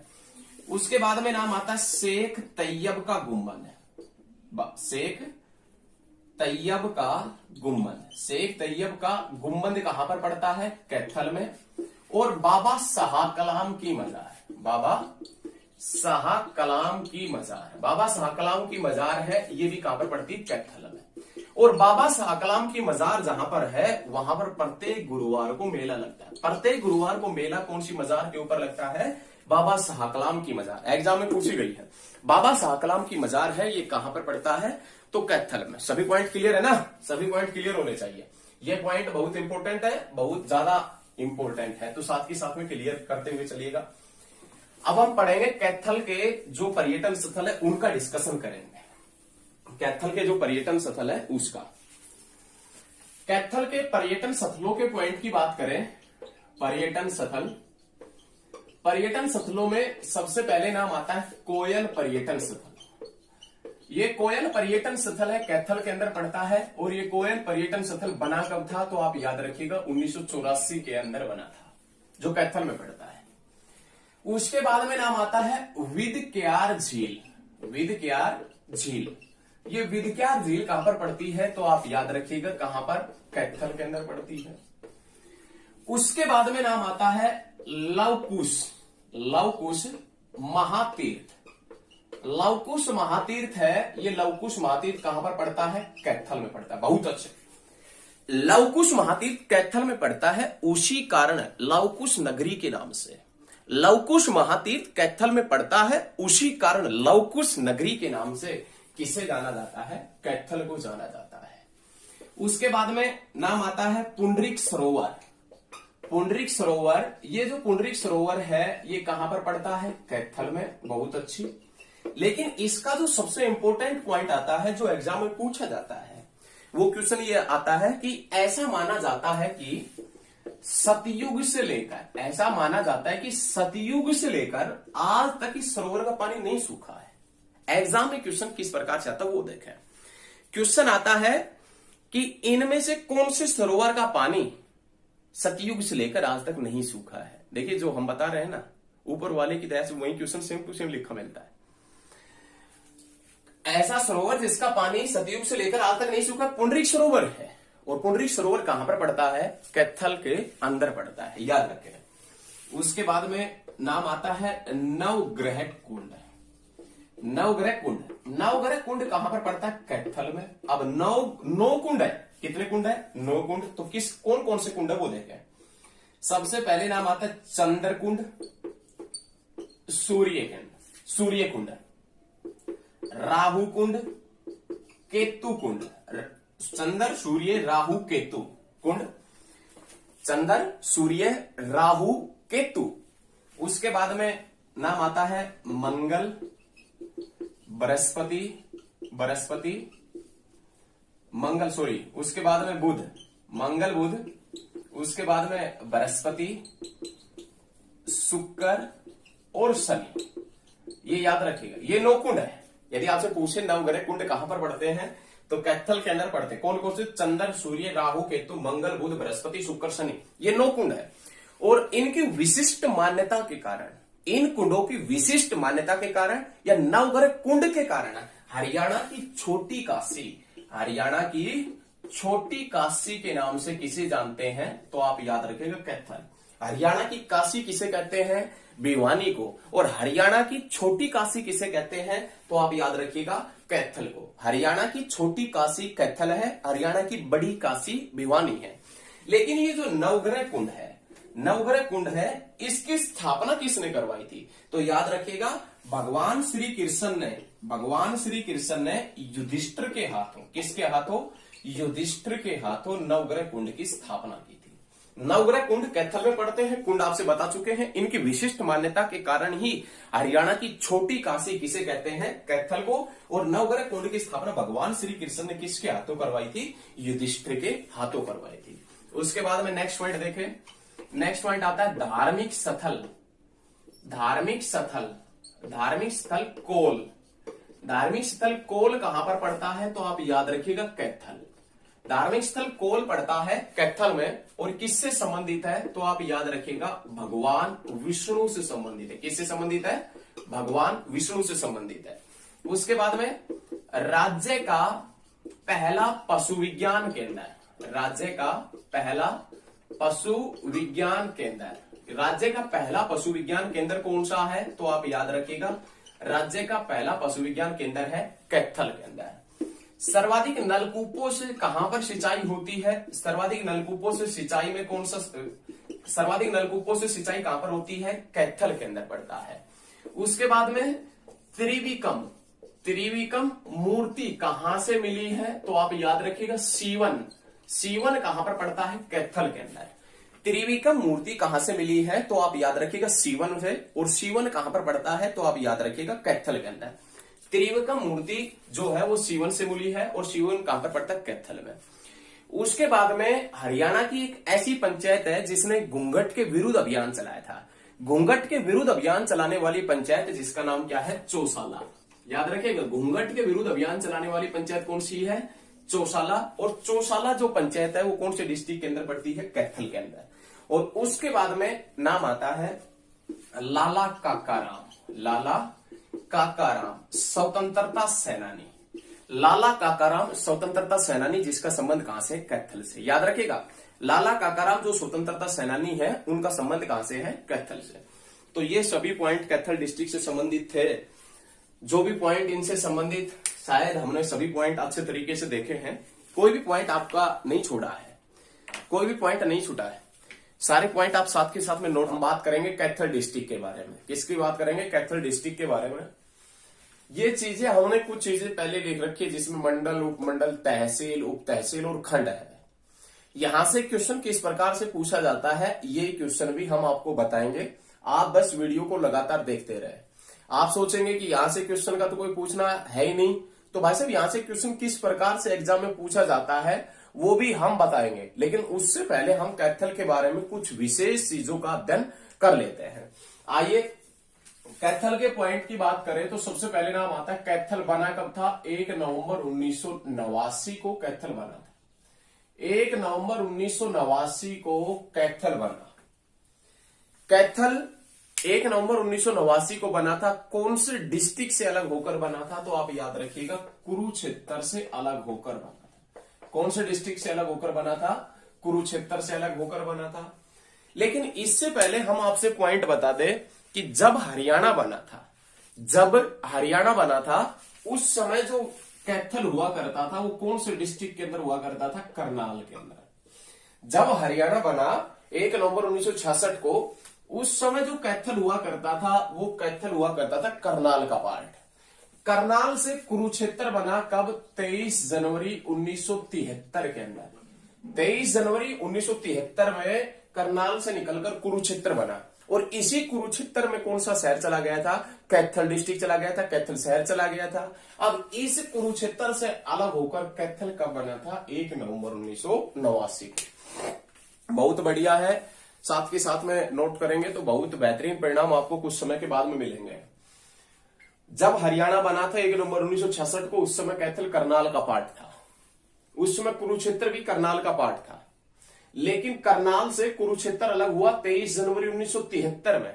Speaker 1: उसके बाद में नाम आता है शेख तैयब का गुम्बद। शेख तैयब का गुम्बद, शेख तैयब का गुम्बद कहां पर पड़ता है? कैथल में। और बाबा शाह कलाम की मजार, बाबा शाह कलाम की मजार, बाबा शाह कलाम की मजार है, ये भी कहां पर पड़ती है? कैथल में। और बाबा शाह कलाम की मजार जहां पर है वहां पर प्रत्येक गुरुवार को मेला लगता है। प्रत्येक गुरुवार को मेला कौन सी मजार के ऊपर लगता है? बाबा शाह कलाम की मजार। एग्जाम में पूछी गई है। बाबा शाह कलाम की मजार है, ये कहां पर पड़ता है? तो कैथल में। सभी पॉइंट क्लियर है ना? सभी पॉइंट क्लियर होने चाहिए। ये पॉइंट बहुत इंपॉर्टेंट है, बहुत ज्यादा इंपॉर्टेंट है, तो साथ ही साथ में क्लियर करते हुए चलिएगा। अब हम पढ़ेंगे कैथल के जो पर्यटन स्थल है उनका डिस्कशन करेंगे। कैथल के जो पर्यटन स्थल है उसका, कैथल के पर्यटन स्थलों के पॉइंट की बात करें, पर्यटन स्थल, पर्यटन स्थलों में सबसे पहले नाम आता है कोयल पर्यटन स्थल। ये कोयल पर्यटन स्थल है, कैथल के अंदर पड़ता है। और ये कोयल पर्यटन स्थल बना कब था? तो आप याद रखिएगा 1984 के अंदर बना था, जो कैथल में पड़ता है। उसके बाद में नाम आता है विदक्यार झील। विदक्यार झील, ये विदक्यार झील कहां पर पड़ती है? तो आप याद रखिएगा कहां पर? कैथल के अंदर पड़ती है। उसके बाद में नाम आता है लवकुश, लवकुश महातीर्थ। लवकुश महातीर्थ है, ये लवकुश महातीर्थ कहां पर पड़ता है? कैथल में पड़ता है। बहुत अच्छे, लवकुश महातीर्थ कैथल में पड़ता है, उसी कारण लवकुश नगरी के नाम से लवकुश महातीर्थ कैथल में पड़ता है, उसी कारण लवकुश नगरी के नाम से किसे जाना जाता है? कैथल को जाना जाता है। उसके बाद में नाम आता है पुंडरीक सरोवर। पुंडरीक सरोवर, ये जो पुंडरीक सरोवर है ये कहां पर पड़ता है? कैथल में। बहुत अच्छी। लेकिन इसका जो सबसे इंपॉर्टेंट पॉइंट आता है, जो एग्जाम में पूछा जाता है, वो क्वेश्चन ये आता है कि ऐसा माना जाता है कि सतयुग से लेकर, ऐसा माना जाता है कि सतयुग से लेकर आज तक इस सरोवर का पानी नहीं सूखा है। एग्जाम में क्वेश्चन किस प्रकार से आता है वो देखें। क्वेश्चन आता है कि इनमें से कौन से सरोवर का पानी सतयुग से लेकर आज तक नहीं सूखा है? देखिए, जो हम बता रहे हैं ना, ऊपर वाले की दया से वही क्वेश्चन सेम टू सेम लिखा मिलता है। ऐसा सरोवर जिसका पानी सतयुग से लेकर आज तक नहीं सूखा, पुंडरीक सरोवर है। और पुंडरीक सरोवर कहां पर पड़ता है? कैथल के अंदर पड़ता है, याद रखें। उसके बाद में नाम आता है नवग्रह कुंड। नवग्रह कुंड, नवग्रह कुंड कहां पर पड़ता है? कैथल में। अब नौ कुंड है। कितने कुंड है? 9 कुंड। तो कौन कौन से कुंड है वो देखें। सबसे पहले नाम आता है चंद्र कुंड, सूर्य कुंड, राहु कुंड, केतु कुंड। चंद्र, सूर्य, राहु, केतु कुंड। चंद्र, सूर्य, राहु, केतु। उसके बाद में नाम आता है मंगल, बृहस्पति, मंगल, सॉरी, उसके बाद में बुध, मंगल, बुध। उसके बाद में बृहस्पति, शुक्र और शनि। ये याद रखिएगा, ये 9 कुंड है। यदि आपसे पूछे नवग्रह कुंड कहां पर पड़ते हैं तो कैथल के अंदर पड़ते हैं। कौन कौन से? चंद्र, सूर्य, राहु, केतु, मंगल, बुध, बृहस्पति, शुक्र, शनि। ये 9 कुंड है। और इनकी विशिष्ट मान्यता के कारण, इन कुंडों की विशिष्ट मान्यता के कारण या नवग्रह कुंड के कारण हरियाणा की छोटी काशी, हरियाणा की छोटी काशी के नाम से किसे जानते हैं? तो आप याद रखेंगे कैथल। हरियाणा की काशी किसे कहते हैं? भिवानी को। और हरियाणा की छोटी काशी किसे कहते हैं? तो आप याद रखिएगा कैथल को। हरियाणा की छोटी काशी कैथल है, हरियाणा की बड़ी काशी भिवानी है। लेकिन ये जो नवग्रह कुंड है, नवग्रह कुंड है, इसकी स्थापना किसने करवाई थी? तो याद रखिएगा भगवान श्री कृष्ण ने युधिष्ठिर के हाथों, किसके हाथों? युधिष्ठिर के हाथों नवग्रह कुंड की स्थापना की थी। नवग्रह कुंड कैथल में पड़ते हैं। कुंड आपसे बता चुके हैं। इनकी विशिष्ट मान्यता के कारण ही हरियाणा की छोटी काशी किसे कहते हैं? कैथल को। और नवग्रह कुंड की स्थापना भगवान श्री कृष्ण ने किसके हाथों करवाई थी? युधिष्ठिर के हाथों करवाई थी। उसके बाद में नेक्स्ट पॉइंट देखें। नेक्स्ट पॉइंट आता है धार्मिक स्थल। धार्मिक स्थल, धार्मिक स्थल कोल। धार्मिक स्थल कोल कहां पर पड़ता है? तो आप याद रखिएगा कैथल। धार्मिक स्थल कोल पड़ता है कैथल में और किससे संबंधित है? तो आप याद रखिएगा भगवान विष्णु से संबंधित है। किससे संबंधित है? भगवान विष्णु से संबंधित है। उसके बाद में राज्य का पहला पशु विज्ञान केंद्र। राज्य का पहला पशु विज्ञान केंद्र। राज्य का पहला पशु विज्ञान केंद्र कौन सा है? तो आप याद रखिएगा राज्य का पहला पशु विज्ञान केंद्र है कैथल के अंदर। सर्वाधिक नलकूपों से कहां पर सिंचाई होती है? सर्वाधिक नलकूपों से सिंचाई में कौन सा? सर्वाधिक नलकूपों से सिंचाई कहां पर होती है? कैथल के अंदर पड़ता है। उसके बाद में त्रिविक्रम। त्रिविक्रम मूर्ति कहां से मिली है? तो आप याद रखिएगा सीवन। सीवन कहां पर पड़ता है? कैथल के अंदर। त्रिविक्रम मूर्ति कहां से मिली है? तो आप याद रखिएगा सीवन से। और सीवन कहां पर पड़ता है? तो आप याद रखिएगा कैथल के अंदर। त्रिविक्रम मूर्ति जो है वो सीवन से मिली है और सीवन कहां पर पड़ता है? कैथल में। उसके बाद में हरियाणा की एक ऐसी पंचायत है जिसने घूंघट के विरुद्ध अभियान चलाया था। घूंघट के विरुद्ध अभियान चलाने वाली पंचायत जिसका नाम क्या है? चौसाला। याद रखिएगा घूंघट के विरुद्ध अभियान चलाने वाली पंचायत कौन सी है? चौसाला। और चौसाला जो पंचायत है वो कौन से डिस्ट्रिक्ट के अंदर पड़ती है? कैथल के अंदर। और उसके बाद में नाम आता है लाला काकाराम। लाला काकाराम स्वतंत्रता सेनानी। लाला काकाराम स्वतंत्रता सेनानी जिसका संबंध कहां से? कैथल से। याद रखिएगा लाला काकाराम जो स्वतंत्रता सेनानी है उनका संबंध कहां से है? कैथल से। तो ये सभी पॉइंट कैथल डिस्ट्रिक्ट से संबंधित थे। जो भी पॉइंट इनसे संबंधित शायद हमने सभी पॉइंट अच्छे तरीके से देखे हैं। कोई भी पॉइंट आपका नहीं छोड़ा है। कोई भी पॉइंट नहीं छूटा है। सारे पॉइंट आप साथ के साथ में नोट। हम बात करेंगे कैथल डिस्ट्रिक्ट के बारे में। किसकी बात करेंगे? कैथल डिस्ट्रिक्ट के बारे में। ये चीजें हमने कुछ चीजें पहले लिख रखी है जिसमें मंडल, उपमंडल, तहसील, उप तहसील और खंड है। यहां से क्वेश्चन किस प्रकार से पूछा जाता है ये क्वेश्चन भी हम आपको बताएंगे। आप बस वीडियो को लगातार देखते रहे। आप सोचेंगे कि यहां से क्वेश्चन का तो कोई पूछना है ही नहीं, तो भाई साहब यहां से क्वेश्चन किस प्रकार से एग्जाम में पूछा जाता है वो भी हम बताएंगे। लेकिन उससे पहले हम कैथल के बारे में कुछ विशेष चीजों का अध्ययन कर लेते हैं। आइए कैथल के पॉइंट की बात करें तो सबसे पहले नाम आता है कैथल बना कब था? 1 नवंबर 1989 को कैथल बना था। 1 नवंबर 1989 को कैथल बना। कैथल 1 नवंबर 1989 को बना था। कौन से डिस्ट्रिक्ट से अलग होकर बना था? तो आप याद रखिएगा कुरुक्षेत्र से अलग होकर बना था। कौन से डिस्ट्रिक्ट से अलग होकर बना था? कुरुक्षेत्र से अलग होकर बना था। लेकिन इससे पहले हम आपसे पॉइंट बता दें कि जब हरियाणा बना था उस समय जो कैथल हुआ करता था वो कौन से डिस्ट्रिक्ट के अंदर हुआ करता था? करनाल के अंदर। जब हरियाणा बना 1 नवंबर 1966 को, उस समय जो कैथल हुआ करता था वो कैथल हुआ करता था करनाल का पार्ट। करनाल से कुरुक्षेत्र बना कब? 23 जनवरी 1973 के अंदर। 23 जनवरी 1973 में करनाल से निकलकर कुरुक्षेत्र बना। और इसी कुरुक्षेत्र में कौन सा शहर चला गया था? कैथल डिस्ट्रिक्ट चला गया था, कैथल शहर चला गया था। अब इस कुरुक्षेत्र से अलग होकर कैथल कब बना था? 1 नवंबर 1989 को। बहुत बढ़िया है। साथ के साथ में नोट करेंगे तो बहुत बेहतरीन परिणाम आपको कुछ समय के बाद में मिलेंगे। जब हरियाणा बना था 1 नवंबर 1966 को, उस समय कैथल करनाल का पार्ट था। उस समय कुरुक्षेत्र भी करनाल का पार्ट था। लेकिन करनाल से कुरुक्षेत्र अलग हुआ 23 जनवरी 1973 में।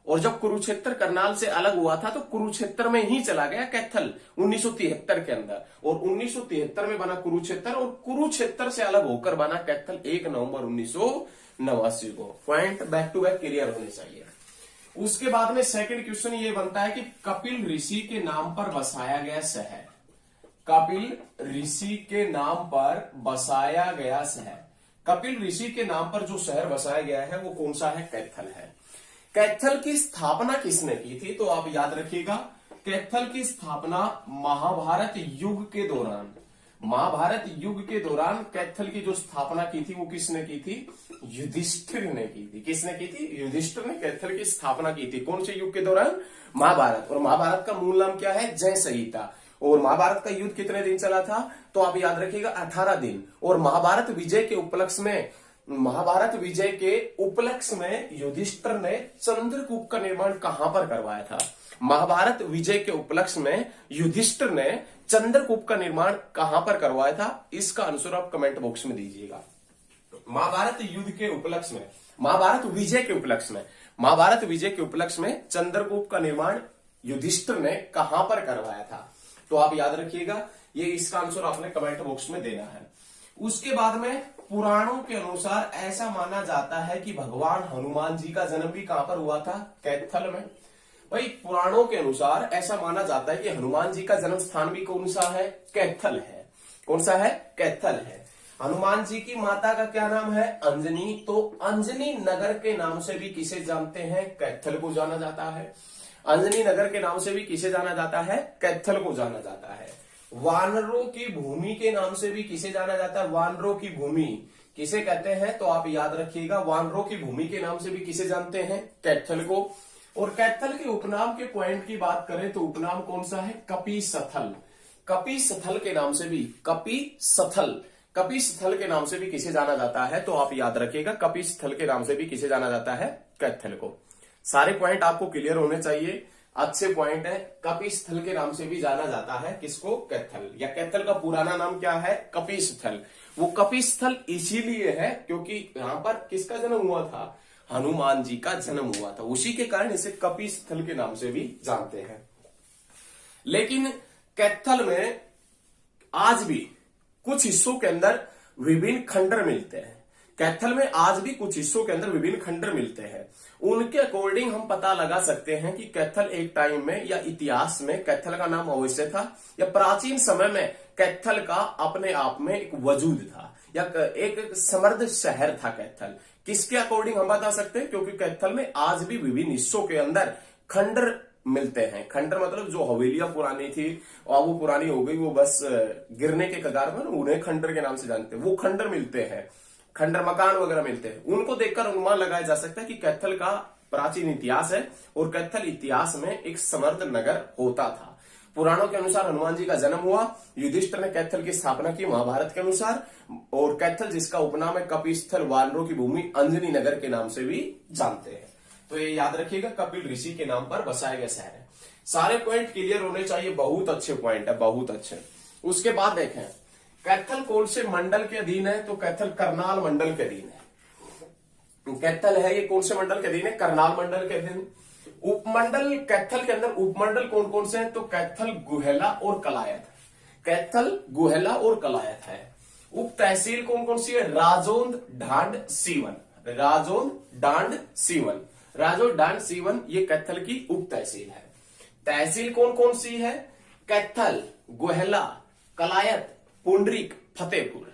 Speaker 1: और जब कुरुक्षेत्र करनाल से अलग हुआ था तो कुरुक्षेत्र में ही चला गया कैथल 1973 के अंदर। और 1973 में बना कुरुक्षेत्र और कुरुक्षेत्र से अलग होकर बना कैथल 1 नवंबर 1989 को। Point back to back clear होने चाहिए। उसके बाद में सेकंड क्वेश्चन ये बनता है कि कपिल ऋषि के नाम पर बसाया गया शहर। कपिल ऋषि के नाम पर बसाया गया शहर। कपिल ऋषि के नाम पर जो शहर बसाया गया है वो कौन सा है? कैथल है। कैथल की स्थापना किसने की थी? तो आप याद रखिएगा कैथल की स्थापना महाभारत युग के दौरान, महाभारत युग के दौरान कैथल की जो स्थापना की थी वो किसने की थी? युधिष्ठिर ने की थी। किसने की थी? युधिष्ठिर ने कैथल की स्थापना की थी। कौन से युग के दौरान? महाभारत। और महाभारत का मूल नाम क्या है? जय संहिता। और महाभारत का युद्ध कितने दिन चला था? तो आप याद रखिएगा 18 दिन। और महाभारत विजय के उपलक्ष्य में युधिष्ठिर ने चंद्रकूप का निर्माण कहां पर करवाया था? महाभारत विजय के उपलक्ष्य में युधिष्ठिर ने चंद्रकूप का निर्माण कहां पर करवाया था? इसका आंसर आप कमेंट बॉक्स में दीजिएगा। महाभारत युद्ध के उपलक्ष्य में, महाभारत विजय के उपलक्ष्य में चंद्रकूप का निर्माण युधिष्ठिर ने कहां पर करवाया था? तो आप याद रखिएगा, ये इसका आंसर आपने कमेंट बॉक्स में देना है। उसके बाद में पुराणों के अनुसार ऐसा माना जाता है कि भगवान हनुमान जी का जन्म भी कहां पर हुआ था? कैथल में। भाई पुराणों के अनुसार ऐसा माना जाता है कि हनुमान जी का जन्म स्थान भी कौन सा है? कैथल है। कौन सा है? कैथल है। हनुमान जी की माता का क्या नाम है? अंजनी। तो अंजनी नगर के नाम से भी किसे जानते हैं? कैथल को जाना जाता है। अंजनी नगर के नाम से भी किसे जाना जाता है? कैथल को जाना जाता है। वानरों की भूमि के नाम से भी किसे जाना जाता है? वानरों की भूमि किसे कहते हैं? तो आप याद रखिएगा, वानरों की भूमि के नाम से भी किसे जानते हैं? कैथल को। और कैथल के उपनाम के पॉइंट की बात करें तो उपनाम कौन सा है? कपिस्थल। कपिस्थल के नाम से भी कपिस्थल के नाम से भी किसे जाना जाता है? तो आप याद रखिएगा, कपिस्थल के नाम से भी किसे जाना जाता है? कैथल को। सारे पॉइंट आपको क्लियर होने चाहिए, अच्छे पॉइंट है। कपिस्थल के नाम से भी जाना जाता है किसको? कैथल। या कैथल का पुराना नाम क्या है? कपिस्थल। वो कपिस्थल इसीलिए है क्योंकि यहां पर किसका जन्म हुआ था? हनुमान जी का जन्म हुआ था, उसी के कारण इसे कपिस्थल के नाम से भी जानते हैं। लेकिन कैथल में आज भी कुछ हिस्सों के अंदर विभिन्न खंडर मिलते हैं। कैथल में आज भी कुछ हिस्सों के अंदर विभिन्न खंडर मिलते हैं। उनके अकॉर्डिंग हम पता लगा सकते हैं कि कैथल एक टाइम में या इतिहास में कैथल का नाम अवश्य था, या प्राचीन समय में कैथल का अपने आप में एक वजूद था, या एक समृद्ध शहर था कैथल। किसके अकॉर्डिंग हम बता सकते हैं? क्योंकि कैथल में आज भी विभिन्न हिस्सों के अंदर खंडर मिलते हैं। खंडर मतलब जो हवेलियां पुरानी थी और वो पुरानी हो गई, वो बस गिरने के कगार पर, उन्हें खंडर के नाम से जानते हैं। वो खंडर मिलते हैं, खंडर मकान वगैरह मिलते हैं। उनको देखकर अनुमान लगाया जा सकता है कि कैथल का प्राचीन इतिहास है और कैथल इतिहास में एक समृद्ध नगर होता था। पुराणों के अनुसार हनुमान जी का जन्म हुआ, युधिष्ठिर ने कैथल की स्थापना की महाभारत के अनुसार, और कैथल जिसका उपनाम है कपिस्थल, वानरों की भूमि, अंजनी नगर के नाम से भी जानते हैं। तो ये याद रखिएगा, कपिल ऋषि के नाम पर बसाया गया शहर है। सारे पॉइंट क्लियर होने चाहिए, बहुत अच्छे पॉइंट है, बहुत अच्छे। उसके बाद देखें कैथल कौन से मंडल के अधीन है? तो कैथल करनाल मंडल के अधीन है। कैथल है ये कौन से मंडल के अधीन है? करनाल मंडल के अधीन। उपमंडल कैथल के अंदर उपमंडल कौन कौन से हैं? तो कैथल, गुहेला और कलायत। कैथल, गुहेला और कलायत है। उप तहसील कौन कौन सी है? राजौंद, ढांड, सीवन। राजौंद, डांड, सीवन। राजौंद, डांड, सीवन ये कैथल की उप तहसील है। तहसील कौन कौन सी है? कैथल, गुहेला, कलायत, पुंडरीक, फतेहपुर।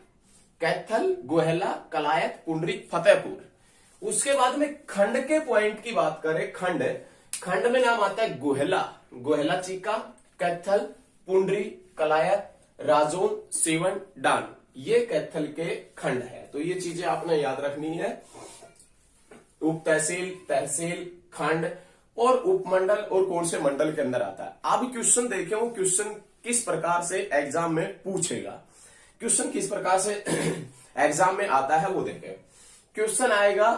Speaker 1: कैथल, गुहेला, कलायत, पुंडरीक, फतेहपुर। उसके बाद में खंड के पॉइंट की बात करें, खंड में नाम आता है गुहेला, गुहेला चीका, कैथल, पुंडरी, कलायत, राजौंद, सीवन, डांड, ये कैथल के खंड है। तो ये चीजें आपने याद रखनी है। उप तहसील, तहसील, खंड और उपमंडल और कौन से मंडल के अंदर आता है। अब क्वेश्चन देखें, वो क्वेश्चन किस प्रकार से एग्जाम में पूछेगा, क्वेश्चन किस प्रकार से एग्जाम में आता है वो देखें। क्वेश्चन आएगा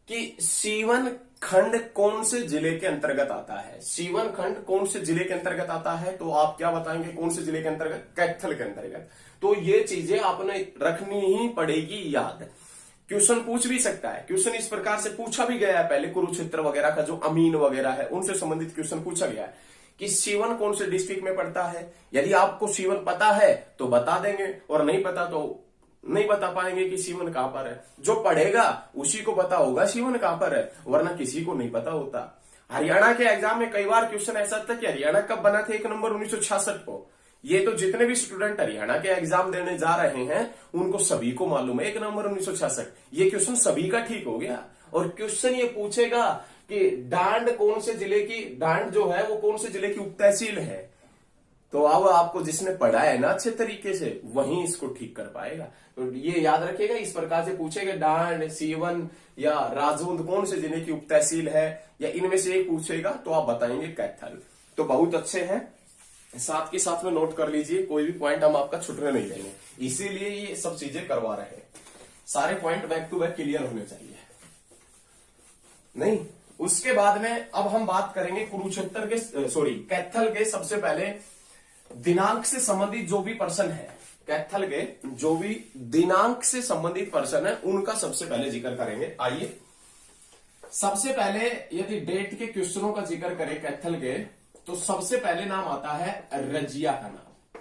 Speaker 1: कि सीवन खंड कौन से जिले के अंतर्गत आता है? सीवन खंड कौन से जिले के अंतर्गत आता है? तो आप क्या बताएंगे? कौन से जिले के अंतर्गत? कैथल के अंतर्गत। तो ये चीजें आपने रखनी ही पड़ेगी याद। क्वेश्चन पूछ भी सकता है, क्वेश्चन इस प्रकार से पूछा भी गया है पहले, कुरुक्षेत्र वगैरह का जो अमीन वगैरह है उनसे संबंधित क्वेश्चन पूछा गया है कि सीवन कौन से डिस्ट्रिक्ट में पड़ता है। यदि आपको सीवन पता है तो बता देंगे, और नहीं पता तो नहीं बता पाएंगे कि सीवन कहां पर है। जो पढ़ेगा उसी को पता होगा सीवन कहां पर है, वरना किसी को नहीं पता होता। हरियाणा के एग्जाम में कई बार क्वेश्चन ऐसा था कि हरियाणा कब बना था 1 नवंबर 1966 को। ये तो जितने भी स्टूडेंट हरियाणा के एग्जाम देने जा रहे हैं उनको सभी को मालूम है 1 नवंबर 1966। ये क्वेश्चन सभी का ठीक हो गया। और क्वेश्चन ये पूछेगा कि डांड कौन से जिले की, डांड जो है वो कौन से जिले की उप तहसील है। तो अब आपको जिसने पढ़ाया है ना अच्छे तरीके से वही इसको ठीक कर पाएगा। तो ये याद रखिएगा, इस प्रकार से पूछेगा डांड, सीवन या राजूंद कौन से जिले की उप तहसील है, या इनमें से एक पूछेगा तो आप बताएंगे कैथल। तो बहुत अच्छे हैं, साथ के साथ में नोट कर लीजिए, कोई भी पॉइंट हम आपका छुटने नहीं देंगे, इसीलिए ये सब चीजें करवा रहे हैं। सारे point back to back clear होने चाहिए नहीं। उसके बाद में अब हम बात करेंगे कुरुक्षेत्र के कैथल के सबसे पहले दिनांक से संबंधित जो भी पर्सन है, कैथल के जो भी दिनांक से संबंधित पर्सन है उनका सबसे पहले जिक्र करेंगे। आइए सबसे पहले यदि डेट के क्वेश्चनों का जिक्र करें कैथल के, तो सबसे पहले नाम आता है रजिया का नाम,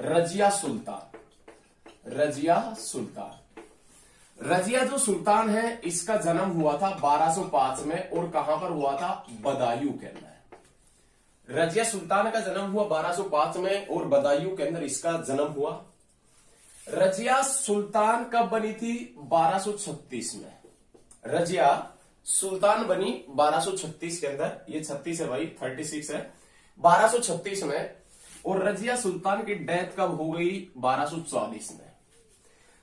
Speaker 1: रजिया सुल्तान। रजिया सुल्तान, रजिया जो सुल्तान है इसका जन्म हुआ था 1205 में, और कहां पर हुआ था? बदायूं के अंदर। रजिया सुल्तान का जन्म हुआ 1205 में और बदायूं के अंदर इसका जन्म हुआ। रजिया सुल्तान कब बनी थी? 1236 में। रजिया सुल्तान बनी 1236 के अंदर, ये 36 है भाई, 36 है, 1236 में। और रजिया सुल्तान की डेथ कब हो गई? 1240 में।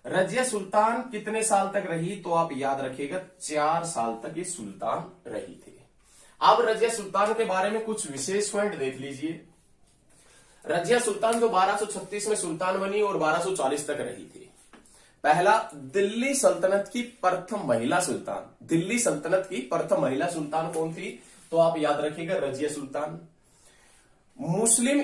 Speaker 1: रजिया सुल्तान कितने साल तक रही? तो आप याद रखिएगा 4 साल तक ये सुल्तान रही थी। अब रजिया सुल्तान के बारे में कुछ विशेष पॉइंट देख लीजिए। रजिया सुल्तान जो 1236 में सुल्तान बनी और 1240 तक रही थी। पहला, दिल्ली सल्तनत की प्रथम महिला सुल्तान। दिल्ली सल्तनत की प्रथम महिला सुल्तान कौन थी? तो आप याद रखिएगा रजिया सुल्तान। मुस्लिम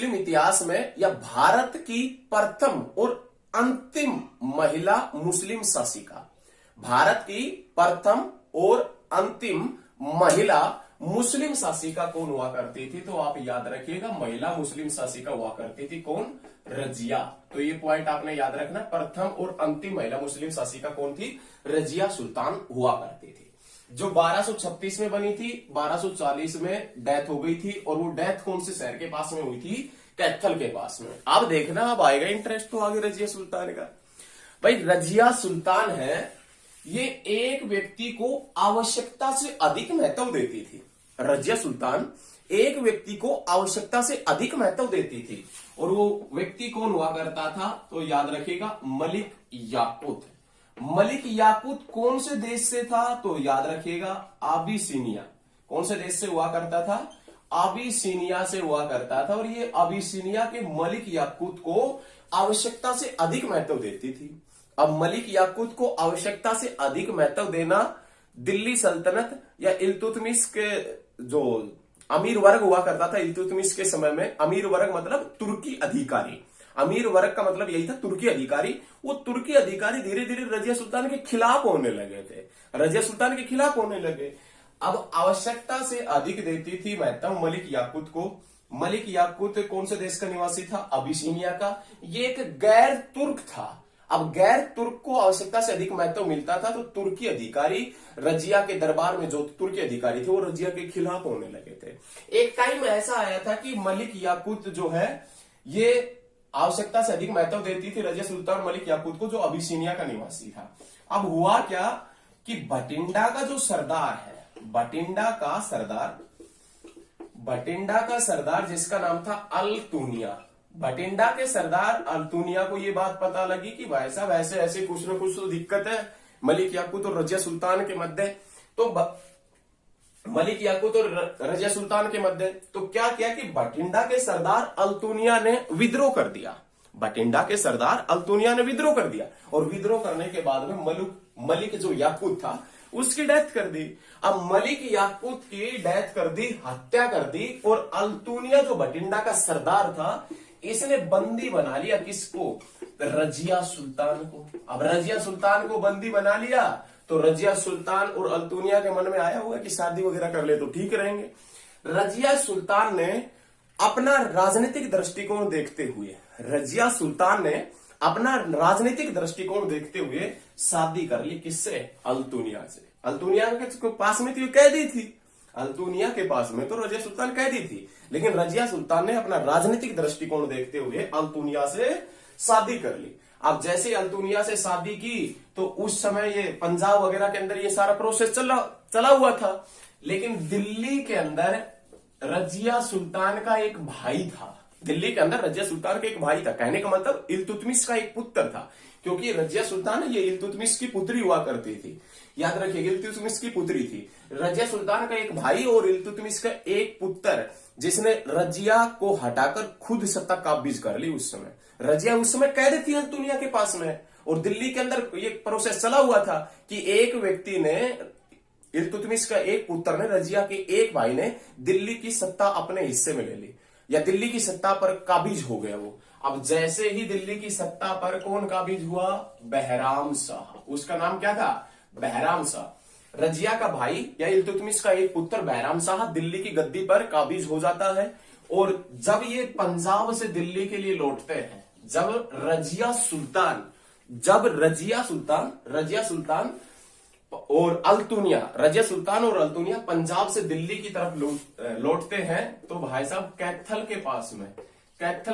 Speaker 1: इतिहास में या भारत की प्रथम और अंतिम महिला मुस्लिम शासिका, भारत की प्रथम और अंतिम महिला मुस्लिम शासिका कौन हुआ करती थी? तो आप याद रखिएगा महिला मुस्लिम शासिका हुआ करती थी कौन? रजिया। तो ये पॉइंट आपने याद रखना, प्रथम और अंतिम महिला मुस्लिम शासिका कौन थी? रजिया सुल्तान हुआ करती थी, जो 1236 में बनी थी, 1240 में डेथ हो गई थी। और वो डेथ कौन से शहर के पास में हुई थी? कैथल के पास में। अब देखना, अब आएगा इंटरेस्ट तो आगे रजिया सुल्तान का। भाई रजिया सुल्तान है, ये एक व्यक्ति को आवश्यकता से अधिक महत्व देती थी। रजिया सुल्तान एक व्यक्ति को आवश्यकता से अधिक महत्व देती थी, और वो व्यक्ति कौन हुआ करता था? तो याद रखिएगा मलिक याकूत। मलिक याकूत कौन से देश से था? तो याद रखिएगा अबिसिनिया। कौन से देश से हुआ करता था? अबिसिनिया से हुआ करता था। और ये अबिसिनिया के मलिक याकूत को आवश्यकता से अधिक महत्व देती थी। अब मलिक याकूत को आवश्यकता से अधिक महत्व देना दिल्ली सल्तनत या इल्तुतमिश के जो अमीर वर्ग हुआ करता था, इल्तुतमिश के समय में अमीर वर्ग मतलब तुर्की अधिकारी, अमीर वर्ग का मतलब यही था तुर्की अधिकारी। वो तुर्की अधिकारी धीरे धीरे रजिया सुल्तान के खिलाफ होने लगे थे, रजिया सुल्तान के खिलाफ होने लगे। अब आवश्यकता से अधिक देती थी महत्व मलिक याकूत को। मलिक याकूत कौन से देश का निवासी था? अबिसिनिया का। ये एक गैर तुर्क था। अब गैर तुर्क को आवश्यकता से अधिक महत्व मिलता था, तो तुर्की अधिकारी रजिया के दरबार में जो तुर्की अधिकारी थे वो रजिया के खिलाफ होने लगे थे। एक टाइम ऐसा आया था कि मलिक याकूत जो है ये आवश्यकता से अधिक महत्व देती थी रजिया सुल्तान मलिक याकूत को, जो अबिसिनिया का निवासी था। अब हुआ क्या कि बठिंडा का जो सरदार है, बठिंडा का सरदार जिसका नाम था अल्तुनिया, बठिंडा के सरदार अल्तुनिया को ये बात पता लगी कि भाई साहब ऐसे ऐसे कुछ न कुछ तो दिक्कत है मलिक याकूत और रजिया सुल्तान के मध्य। तो मलिक याकूत और रजिया सुल्तान के मध्य तो क्या किया कि बठिंडा के सरदार अल्तुनिया ने विद्रोह कर दिया। बठिंडा के सरदार अल्तुनिया ने विद्रोह कर दिया, और विद्रोह करने के बाद में मलिक जो याकूत था उसकी डेथ कर दी। अब मलिक याकूत की डेथ कर दी, हत्या कर दी, और अल्तुनिया जो बठिंडा का सरदार था इसने बंदी बना लिया किसको? रजिया सुल्तान को। अब रजिया सुल्तान को बंदी बना लिया तो रजिया सुल्तान और अल्तुनिया के मन में आया हुआ कि शादी वगैरह कर ले तो ठीक रहेंगे। रजिया सुल्तान ने अपना राजनीतिक दृष्टिकोण देखते हुए, रजिया सुल्तान ने अपना राजनीतिक दृष्टिकोण देखते हुए शादी कर ली। किससे? अल्तुनिया से। अल्तुनिया के पास में थी, कैदी थी। अल्तुनिया के पास में तो रजिया सुल्तान कैदी थी, लेकिन रजिया सुल्तान ने अपना राजनीतिक दृष्टिकोण देखते हुए अल्तुनिया से शादी कर ली। अब जैसे अल्तुनिया से शादी की तो उस समय ये पंजाब वगैरह के अंदर ये सारा प्रोसेस चला हुआ था, लेकिन दिल्ली के अंदर रजिया सुल्तान का एक भाई था। दिल्ली के अंदर रजिया सुल्तान का एक भाई था, कहने का मतलब इल्तुतमिश का एक पुत्र था, क्योंकि रजिया सुल्तान है ये इल्तुतमिश की पुत्री हुआ करती थी। याद रखिए, इल्तुतमिश की पुत्री थी। रजिया सुल्तान का एक भाई और इल्तुतमिश का एक पुत्र, जिसने रजिया को हटाकर खुद सत्ता काबिज कर ली। उस समय रजिया उस समय कैद थी दुनिया के पास में, और दिल्ली के अंदर ये प्रोसेस चला हुआ था कि एक व्यक्ति ने, इल्तुतमिश का एक पुत्र ने, रजिया के एक भाई ने दिल्ली की सत्ता अपने हिस्से में ले ली, या दिल्ली की सत्ता पर काबिज हो गया वो। अब जैसे ही दिल्ली की सत्ता पर कौन काबिज हुआ? बहराम शाह। उसका नाम क्या था? बहराम शाह। रजिया का भाई या इल्तुतमिश का एक पुत्र बहराम शाह दिल्ली की गद्दी पर काबिज हो जाता है। और जब ये पंजाब से दिल्ली के लिए लौटते हैं, जब रजिया सुल्तान और अल्तुनिया पंजाब से दिल्ली की तरफ लौटते हैं, तो भाई साहब कैथल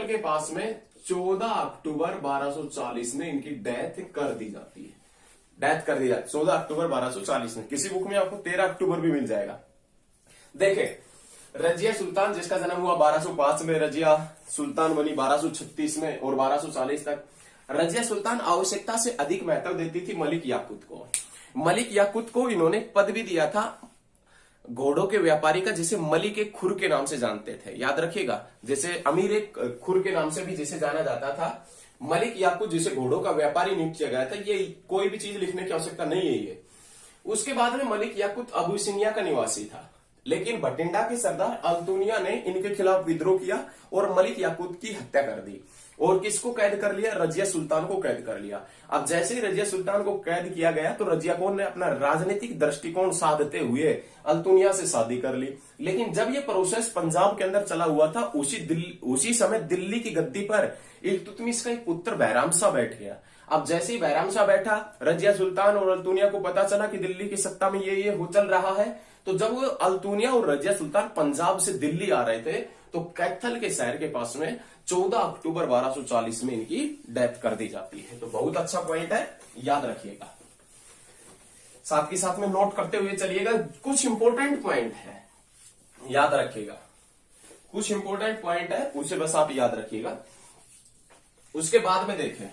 Speaker 1: के पास में 14 अक्टूबर 1240 में इनकी डेथ कर दी जाती है। 14 अक्टूबर 1240 में। किसी बुक में आपको 13 अक्टूबर भी मिल जाएगा। देखे, रजिया सुल्तान जिसका जन्म हुआ 1205 में, रजिया सुल्तान बनी 1236 में, और 1240 तक रजिया सुल्तान आवश्यकता से अधिक महत्व देती थी मलिक याकूत को। मलिक याकूत को इन्होंने पद भी दिया था घोड़ों के व्यापारी का, जिसे मलिक एक खुर के नाम से जानते थे। याद रखिएगा, जैसे अमीर एक खुर के नाम से भी जिसे जाना जाता था, मलिक याकूत जिसे घोड़ों का व्यापारी नियुक्त किया गया था। ये कोई भी चीज लिखने की आवश्यकता नहीं है ये। उसके बाद में मलिक याकूत अबुसिनिया का निवासी था, लेकिन भटिंडा के सरदार अल्तुनिया ने इनके खिलाफ विद्रोह किया और मलिक याकूत की हत्या कर दी। और किसको कैद कर लिया? रजिया सुल्तान को कैद कर लिया। अब जैसे ही रजिया सुल्तान को कैद किया गया, तो रजिया कौन ने अपना राजनीतिक दृष्टिकोण साधते हुए अल्तुनिया से शादी कर ली। लेकिन जब ये प्रोसेस पंजाब के अंदर चला हुआ था, उसी समय दिल्ली की गद्दी पर इल्तुतमिश का एक पुत्र बहराम शाह बैठ गया। अब जैसे ही बहराम शाह बैठा, रजिया सुल्तान और अल्तुनिया को पता चला कि दिल्ली की सत्ता में ये हो चल रहा है। तो जब वो अल्तुनिया और रजिया सुल्तान पंजाब से दिल्ली आ रहे थे, तो कैथल के शहर के पास में 14 अक्टूबर 1240 में इनकी डेथ कर दी जाती है। तो बहुत अच्छा पॉइंट है, याद रखिएगा। साथ के साथ में नोट करते हुए चलिएगा। कुछ इंपॉर्टेंट पॉइंट है, याद रखिएगा। कुछ इंपॉर्टेंट पॉइंट है, उसे बस आप याद रखिएगा। उसके बाद में देखें,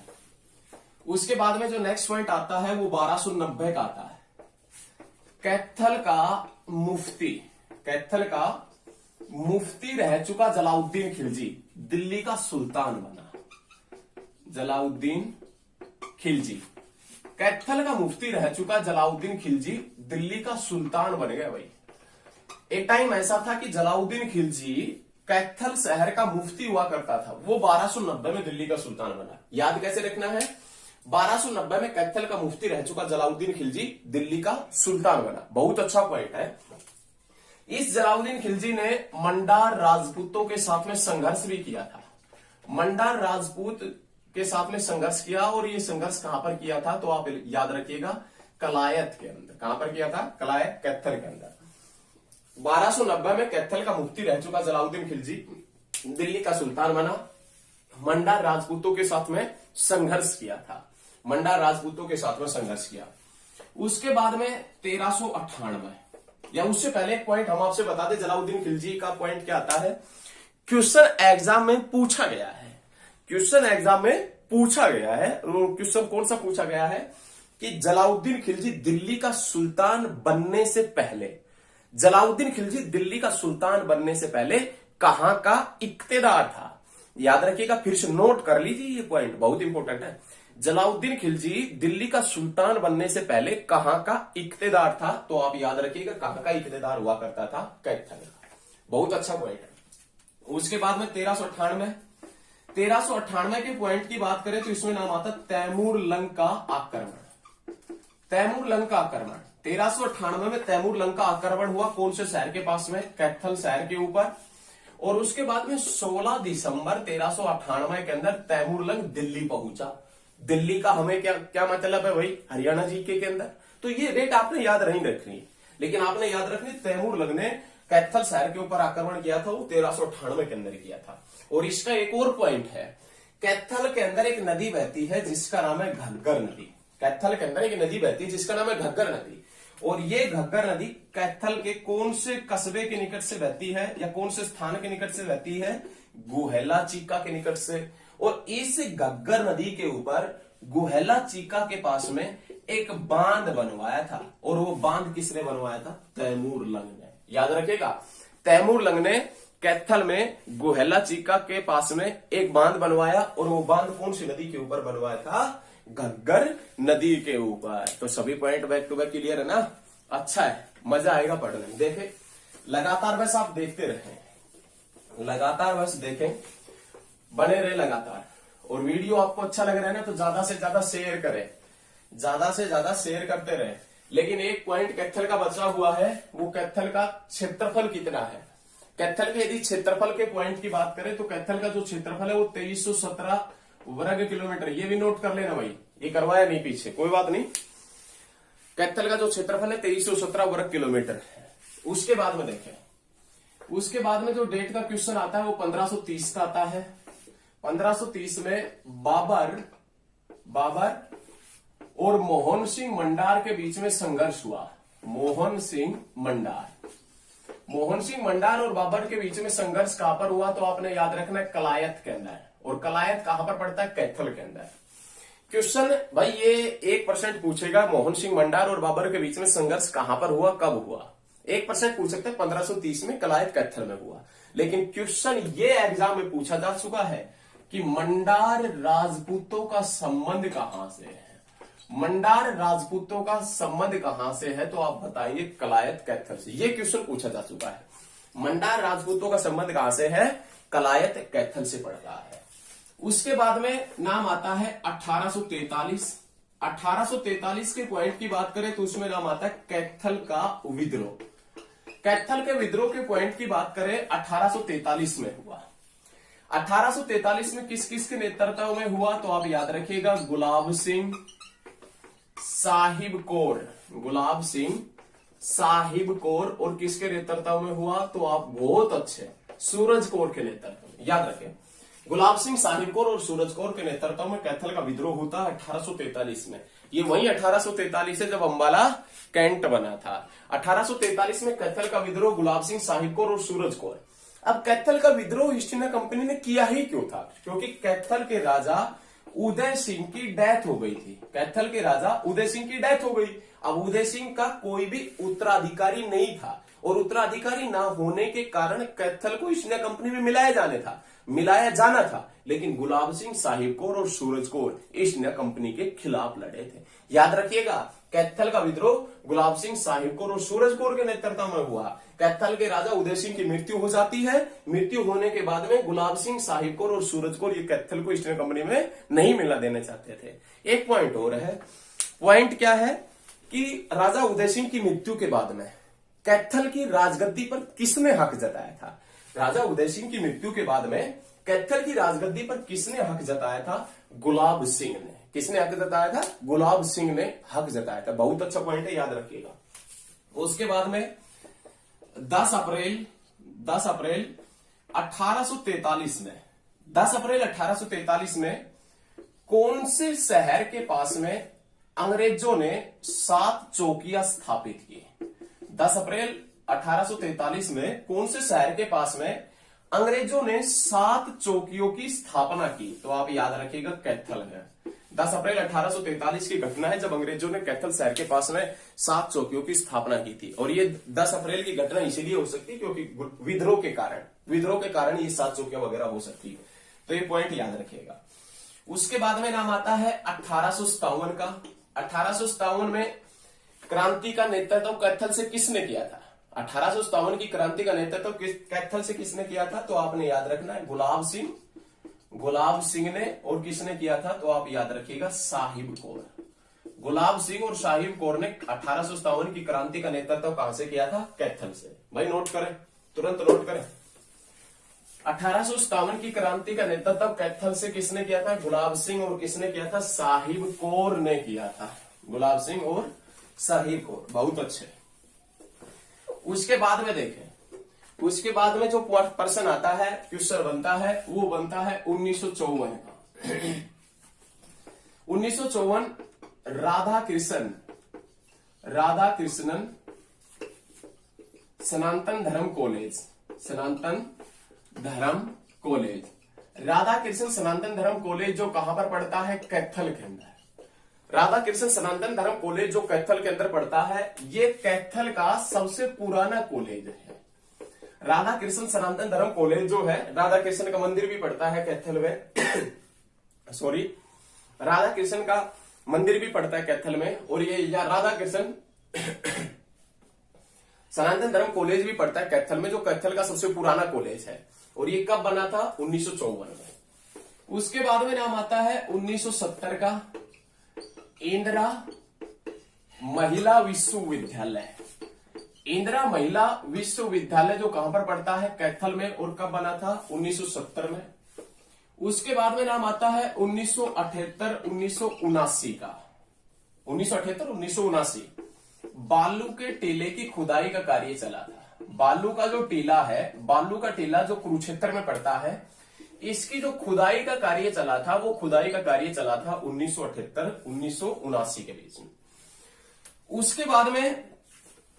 Speaker 1: उसके बाद में जो नेक्स्ट पॉइंट आता है वो 1290 का आता है। कैथल का मुफ्ती रह चुका जलाउद्दीन खिलजी दिल्ली का सुल्तान बना। जलाउद्दीन खिलजी, कैथल का मुफ्ती रह चुका जलाउद्दीन खिलजी दिल्ली का सुल्तान बन गया। भाई, एक टाइम ऐसा था कि जलाउद्दीन खिलजी कैथल शहर का मुफ्ती हुआ करता था। वो 1290 में दिल्ली का सुल्तान बना। याद कैसे रखना है? 1290 में कैथल का मुफ्ती रह चुका जलाउद्दीन खिलजी दिल्ली का सुल्तान बना। बहुत अच्छा पॉइंट है। इस जलाउद्दीन खिलजी ने मंडार राजपूतों के साथ में संघर्ष भी किया था। मंडार राजपूत के साथ में संघर्ष किया, और ये संघर्ष कहां पर किया था? तो आप याद रखिएगा, कलायत के अंदर। कहां पर किया था? कलायत, कैथल के अंदर। 1290 में कैथल का मुफ्ती रह चुका जलाउद्दीन खिलजी दिल्ली का सुल्तान बना। मंडार राजपूतों के साथ में संघर्ष किया था। उसके बाद में 1398, या उससे पहले एक पॉइंट हम आपसे बता दें, जलाउद्दीन खिलजी का पॉइंट क्या आता है? क्वेश्चन एग्जाम में पूछा गया है। और क्वेश्चन कौन सा पूछा गया है कि जलाउद्दीन खिलजी दिल्ली का सुल्तान बनने से पहले कहां का इक्तेदार था? याद रखिएगा, फिर से नोट कर लीजिए, ये पॉइंट बहुत इंपॉर्टेंट है। जलाउद्दीन खिलजी दिल्ली का सुल्तान बनने से पहले कहां का इक्तेदार था? तो आप याद रखिएगा, कहां का इक्तेदार हुआ करता था? कैथल का। बहुत अच्छा पॉइंट है। उसके बाद में 1398 के पॉइंट की बात करें तो इसमें नाम आता तैमूर लंग का आक्रमण। 1398 में तैमूर लंग का आक्रमण हुआ। कौन से शहर के पास में? कैथल शहर के ऊपर। और उसके बाद में 16 दिसंबर 1398 के अंदर तैमूर लंग दिल्ली पहुंचा। दिल्ली का हमें क्या मतलब है भाई? हरियाणा जीके के अंदर। तो ये डेट आपने याद नहीं रखनी, लेकिन आपने याद रखनी तैमूर लंग ने कैथल शहर के ऊपर आक्रमण किया था, वो 1398 के अंदर किया था। और इसका एक और पॉइंट है, कैथल के अंदर एक नदी बहती है जिसका नाम है घग्गर नदी। और ये घग्गर नदी कैथल के कौन से कस्बे के निकट से बहती है या कौन से स्थान के निकट से बहती है? गुहेला चीका के निकट से। और इस घग्गर नदी के ऊपर गुहेला चीका के पास में एक बांध बनवाया था, और वो बांध किसने बनवाया था? तैमूर लंग ने। याद रखेगा, तैमूर लंग ने कैथल में गुहेला चीका के पास में एक बांध बनवाया, और वो बांध कौन सी नदी के ऊपर बनवाया था? घग्गर नदी के ऊपर। तो सभी point back to back clear है ना? अच्छा है, मजा आएगा पढ़ने में। देखें, लगातार बस आप देखते रहें, लगातार बस देखें, बने रहे लगातार। और वीडियो आपको अच्छा लग रहा है ना, तो ज्यादा से ज्यादा शेयर करें, ज्यादा से ज्यादा शेयर करते रहे। लेकिन एक पॉइंट कैथल का बचा हुआ है, वो कैथल का क्षेत्रफल कितना है। कैथल के यदि क्षेत्रफल के पॉइंट की बात करें तो कैथल का जो क्षेत्रफल है वो 2317 वर्ग किलोमीटर। ये भी नोट कर लेना भाई, ये करवाया नहीं पीछे, कोई बात नहीं। कैथल का जो क्षेत्रफल है 2317 वर्ग किलोमीटर है। उसके बाद में देखें, उसके बाद में जो डेट का क्वेश्चन आता है वो 1530 का आता है। 1530 में बाबर और मोहन सिंह मंडार के बीच में संघर्ष हुआ। मोहन सिंह मंडार और बाबर के बीच में संघर्ष कहां पर हुआ? तो आपने याद रखना है कलायत के अंदर। और कलायत कहां पर पड़ता है? कैथल के अंदर। क्वेश्चन भाई ये 1% पूछेगा, मोहन सिंह मंडार और बाबर के बीच में संघर्ष कहां पर हुआ, कब हुआ? 1% पूछ सकते हैं, 1530 में कलायत कैथल में हुआ। लेकिन क्वेश्चन ये एग्जाम में पूछा जा चुका है कि मंडार राजपूतों का संबंध कहां से है। मंडार राजपूतों का संबंध कहां से है? तो आप बताइए कलायत कैथल से। ये क्वेश्चन पूछा जा चुका है, मंडार राजपूतों का संबंध कहां से है? कलायत कैथल से पड़ता है। उसके बाद में नाम आता है 1843। 1843 के पॉइंट की बात करें तो उसमें नाम आता है कैथल का विद्रोह। कैथल के विद्रोह के पॉइंट की बात करें 1843 में हुआ। 1843 में किस किस के नेतृत्व में हुआ? तो आप याद रखिएगा, गुलाब सिंह साहिब कौर, गुलाब सिंह साहिब कौर। और किसके नेतृत्व में हुआ? तो आप बहुत अच्छे, सूरज कौर के नेतृत्व में। याद रखें, गुलाब सिंह साहिब कौर और सूरज कौर के नेतृत्व में कैथल का विद्रोह होता है 1843 में। ये वही 1843 है जब अंबाला कैंट बना था। 1843 में कैथल का विद्रोह गुलाब सिंह साहिब कौर और सूरज कौर। अब कैथल का विद्रोह ईस्ट इंडिया कंपनी ने किया ही क्यों था? क्योंकि कैथल के राजा उदय सिंह की डेथ हो गई थी। कैथल के राजा उदय सिंह की डेथ हो गई। अब उदय सिंह का कोई भी उत्तराधिकारी नहीं था, और उत्तराधिकारी ना होने के कारण कैथल को ईस्ट इंडिया कंपनी में मिलाया जाना था। लेकिन गुलाब सिंह साहिब कौर और सूरज कौर ईस्ट इंडिया कंपनी के खिलाफ लड़े थे। याद रखिएगा, कैथल का विद्रोह गुलाब सिंह साहिब कौर और सूरज कौर के नेतृत्व में हुआ। कैथल के राजा उदय सिंह की मृत्यु हो जाती है। मृत्यु होने के बाद में गुलाब सिंह साहिब कौर और सूरज कौर ये कैथल को ईस्ट इंडिया कंपनी में नहीं मिलना देना चाहते थे। एक पॉइंट और है, पॉइंट क्या है कि राजा उदय सिंह की मृत्यु के बाद में कैथल की राजगद्दी पर किसने हक जताया था? राजा उदय सिंह की मृत्यु के बाद में कैथल की राजगद्दी पर किसने हक जताया था? गुलाब सिंह ने। किसने हक जताया था? गुलाब सिंह ने हक जताया था। बहुत अच्छा पॉइंट है, याद रखिएगा। उसके बाद में 10 अप्रैल 1843 में 10 अप्रैल 1843 में कौन से शहर के पास में अंग्रेजों ने 7 चौकियां स्थापित की? 10 अप्रैल 1843 में कौन से शहर के पास में अंग्रेजों ने 7 चौकियों की स्थापना की? तो आप याद रखिएगा, कैथल है। 10 अप्रैल 1843 की घटना है जब अंग्रेजों ने कैथल शहर के पास में 7 चौकियों की स्थापना की थी। और ये 10 अप्रैल की घटना इसीलिए हो सकती है क्योंकि विद्रोह के कारण ये 7 चौकियां वगैरह हो सकती है। तो ये पॉइंट याद रखिएगा। उसके बाद में नाम आता है 1857 का। 1857 में क्रांति का नेतृत्व कैथल से किसने किया था? 1857 की क्रांति का नेतृत्व कैथल से किसने किया था? तो आपने याद रखना है, गुलाब सिंह ने। और किसने किया था? तो आप याद रखिएगा, साहिब कौर। गुलाब सिंह और साहिब कौर ने 1857 की क्रांति का नेतृत्व कहां से किया था? कैथल से। भाई नोट करें, तुरंत नोट करें। 1857 की क्रांति का नेतृत्व कैथल से किसने किया था? गुलाब सिंह। और किसने किया था? साहिब कौर ने किया था। गुलाब सिंह और साहिब कौर, बहुत अच्छे। उसके बाद में देखें, उसके बाद में जो प्रश्न आता है, क्वेश्चन बनता है, वो बनता है 1954 का। 1954 राधा राधा कृष्णन सनातन धर्म कॉलेज, सनातन धर्म कॉलेज, राधा कृष्ण सनातन धर्म कॉलेज जो कहां पर पड़ता है? कैथल के अंदर। राधा कृष्ण सनातन धर्म कॉलेज जो कैथल के अंदर पड़ता है, ये कैथल का सबसे पुराना कॉलेज है। राधा कृष्ण सनातन धर्म कॉलेज जो है, राधा कृष्ण का मंदिर भी पड़ता है कैथल में सॉरी, राधा कृष्ण का मंदिर भी पड़ता है कैथल में, और ये राधा कृष्ण सनातन धर्म कॉलेज भी पड़ता है कैथल में, जो कैथल का सबसे पुराना कॉलेज है। और ये कब बना था? 1954 में। उसके बाद में नाम आता है 1970 का इंदिरा महिला विश्वविद्यालय। इंदिरा महिला विश्वविद्यालय जो कहां पर पड़ता है? कैथल में। और कब बना था? 1970 में। उसके बाद में नाम आता है 1978-1979 का। 1978-1979 बालू के टीले की खुदाई का कार्य चला था। बालू का जो टीला है, बालू का टीला जो कुरुक्षेत्र में पड़ता है, इसकी जो खुदाई का कार्य चला था, वो खुदाई का कार्य चला था 1978-1979 के बीच में। उसके बाद में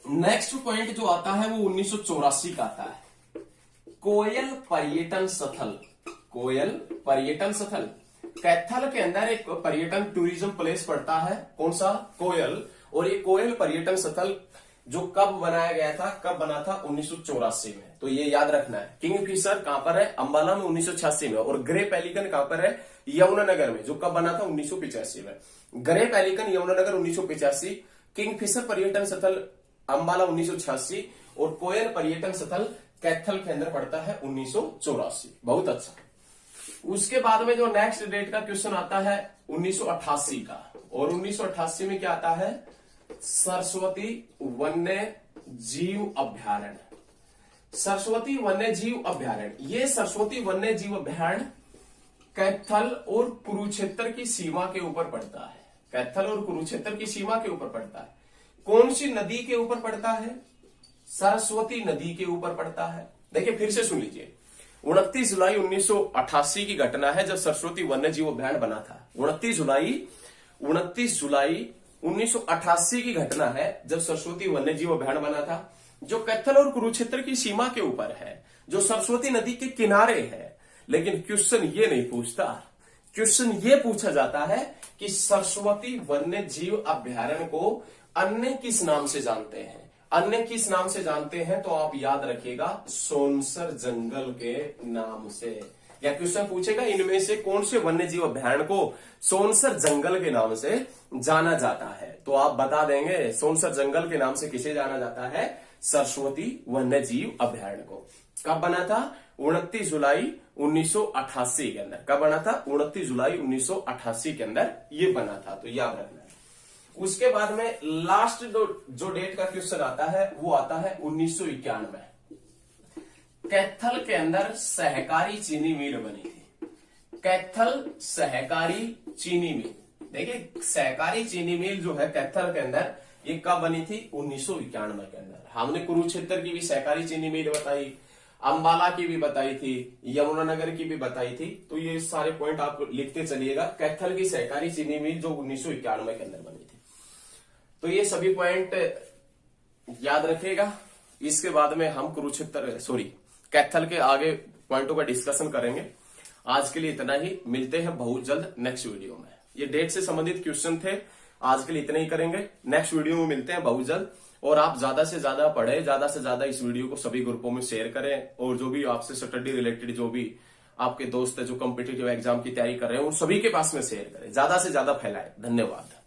Speaker 1: नेक्स्ट पॉइंट जो आता है वो 1984 का आता है, कोयल पर्यटन स्थल। कोयल पर्यटन स्थल कैथल के अंदर एक पर्यटन टूरिज्म प्लेस पड़ता है। कौन सा? कोयल। और ये कोयल पर्यटन स्थल जो कब बनाया गया था? कब बना था? 1984 में। तो ये याद रखना है। किंगफिशर कहां पर है? अंबाला में 1986 में। और ग्रे पेलिकन कहां पर है? यमुनानगर में। जो कब बना था? 1985 में। ग्रे पेलिकन यमुनानगर 1985, किंगफिशर पर्यटन स्थल अंबाला 1986, और कोयल पर्यटन स्थल कैथल के अंदर पड़ता है 1984। बहुत अच्छा। उसके बाद में जो नेक्स्ट डेट का क्वेश्चन आता है 1988 का, और 1988 में क्या आता है? सरस्वती वन्य जीव अभ्यारण्य। सरस्वती वन्य जीव अभ्यारण्य, ये सरस्वती वन्य जीव अभ्यारण्य कैथल और कुरुक्षेत्र की सीमा के ऊपर पड़ता है। कैथल और कुरुक्षेत्र की सीमा के ऊपर पड़ता है। कौन सी नदी के ऊपर पड़ता है? सरस्वती नदी के ऊपर पड़ता है। देखिए फिर से सुन लीजिए, 29 जुलाई 1988 की घटना है जब सरस्वती वन्य जीव अभ्यारण्य बना था। 29 जुलाई 1988 की घटना है जब सरस्वती वन्य जीव अभ्यारण्य बना था, जो कैथल और कुरुक्षेत्र की सीमा के ऊपर है, जो सरस्वती नदी के किनारे है। लेकिन क्वेश्चन ये नहीं पूछता, क्वेश्चन ये पूछा जाता है कि सरस्वती वन्य जीव अभ्यारण्य को अन्य किस नाम से जानते हैं? अन्य किस नाम से जानते हैं? तो आप याद रखिएगा, सोनसर जंगल के नाम से। या क्वेश्चन पूछेगा इनमें से कौन से वन्य जीव अभ्यारण्य को सोनसर जंगल के नाम से जाना जाता है? तो आप बता देंगे सोनसर जंगल के नाम से किसे जाना जाता है? सरस्वती वन्य जीव अभ्यारण्य को। कब बना था? 29 जुलाई 1988 के अंदर। कब बना था? 29 जुलाई 1988 के अंदर ये बना था। तो याद रखना है। उसके बाद में लास्ट जो डेट का क्वेश्चन आता है वो आता है 1991। कैथल के अंदर सहकारी चीनी मिल बनी थी। कैथल सहकारी चीनी मिल, देखिए सहकारी चीनी मिल जो है कैथल के अंदर, ये कब बनी थी? 1991 के अंदर। हमने कुरुक्षेत्र की भी सहकारी चीनी मिल बताई, अंबाला की भी बताई थी, यमुनानगर की भी बताई थी। तो ये सारे पॉइंट आप लिखते चलिएगा। कैथल की सहकारी चीनी मिल जो 1991 के अंदर बनी थी। तो ये सभी पॉइंट याद रखिएगा। इसके बाद में हम कैथल के आगे पॉइंटों का डिस्कशन करेंगे। आज के लिए इतना ही, मिलते हैं बहुत जल्द नेक्स्ट वीडियो में। ये डेट से संबंधित क्वेश्चन थे, आज के लिए इतना ही करेंगे। नेक्स्ट वीडियो में मिलते हैं बहुत जल्द। और आप ज्यादा से ज्यादा पढ़ें, ज्यादा से ज्यादा इस वीडियो को सभी ग्रुपों में शेयर करें, और जो भी आपसे स्टडी रिलेटेड जो भी आपके दोस्त है जो कॉम्पिटिटिव एग्जाम की तैयारी कर रहे हैं उन सभी के पास में शेयर करें, ज्यादा से ज्यादा फैलाएं। धन्यवाद।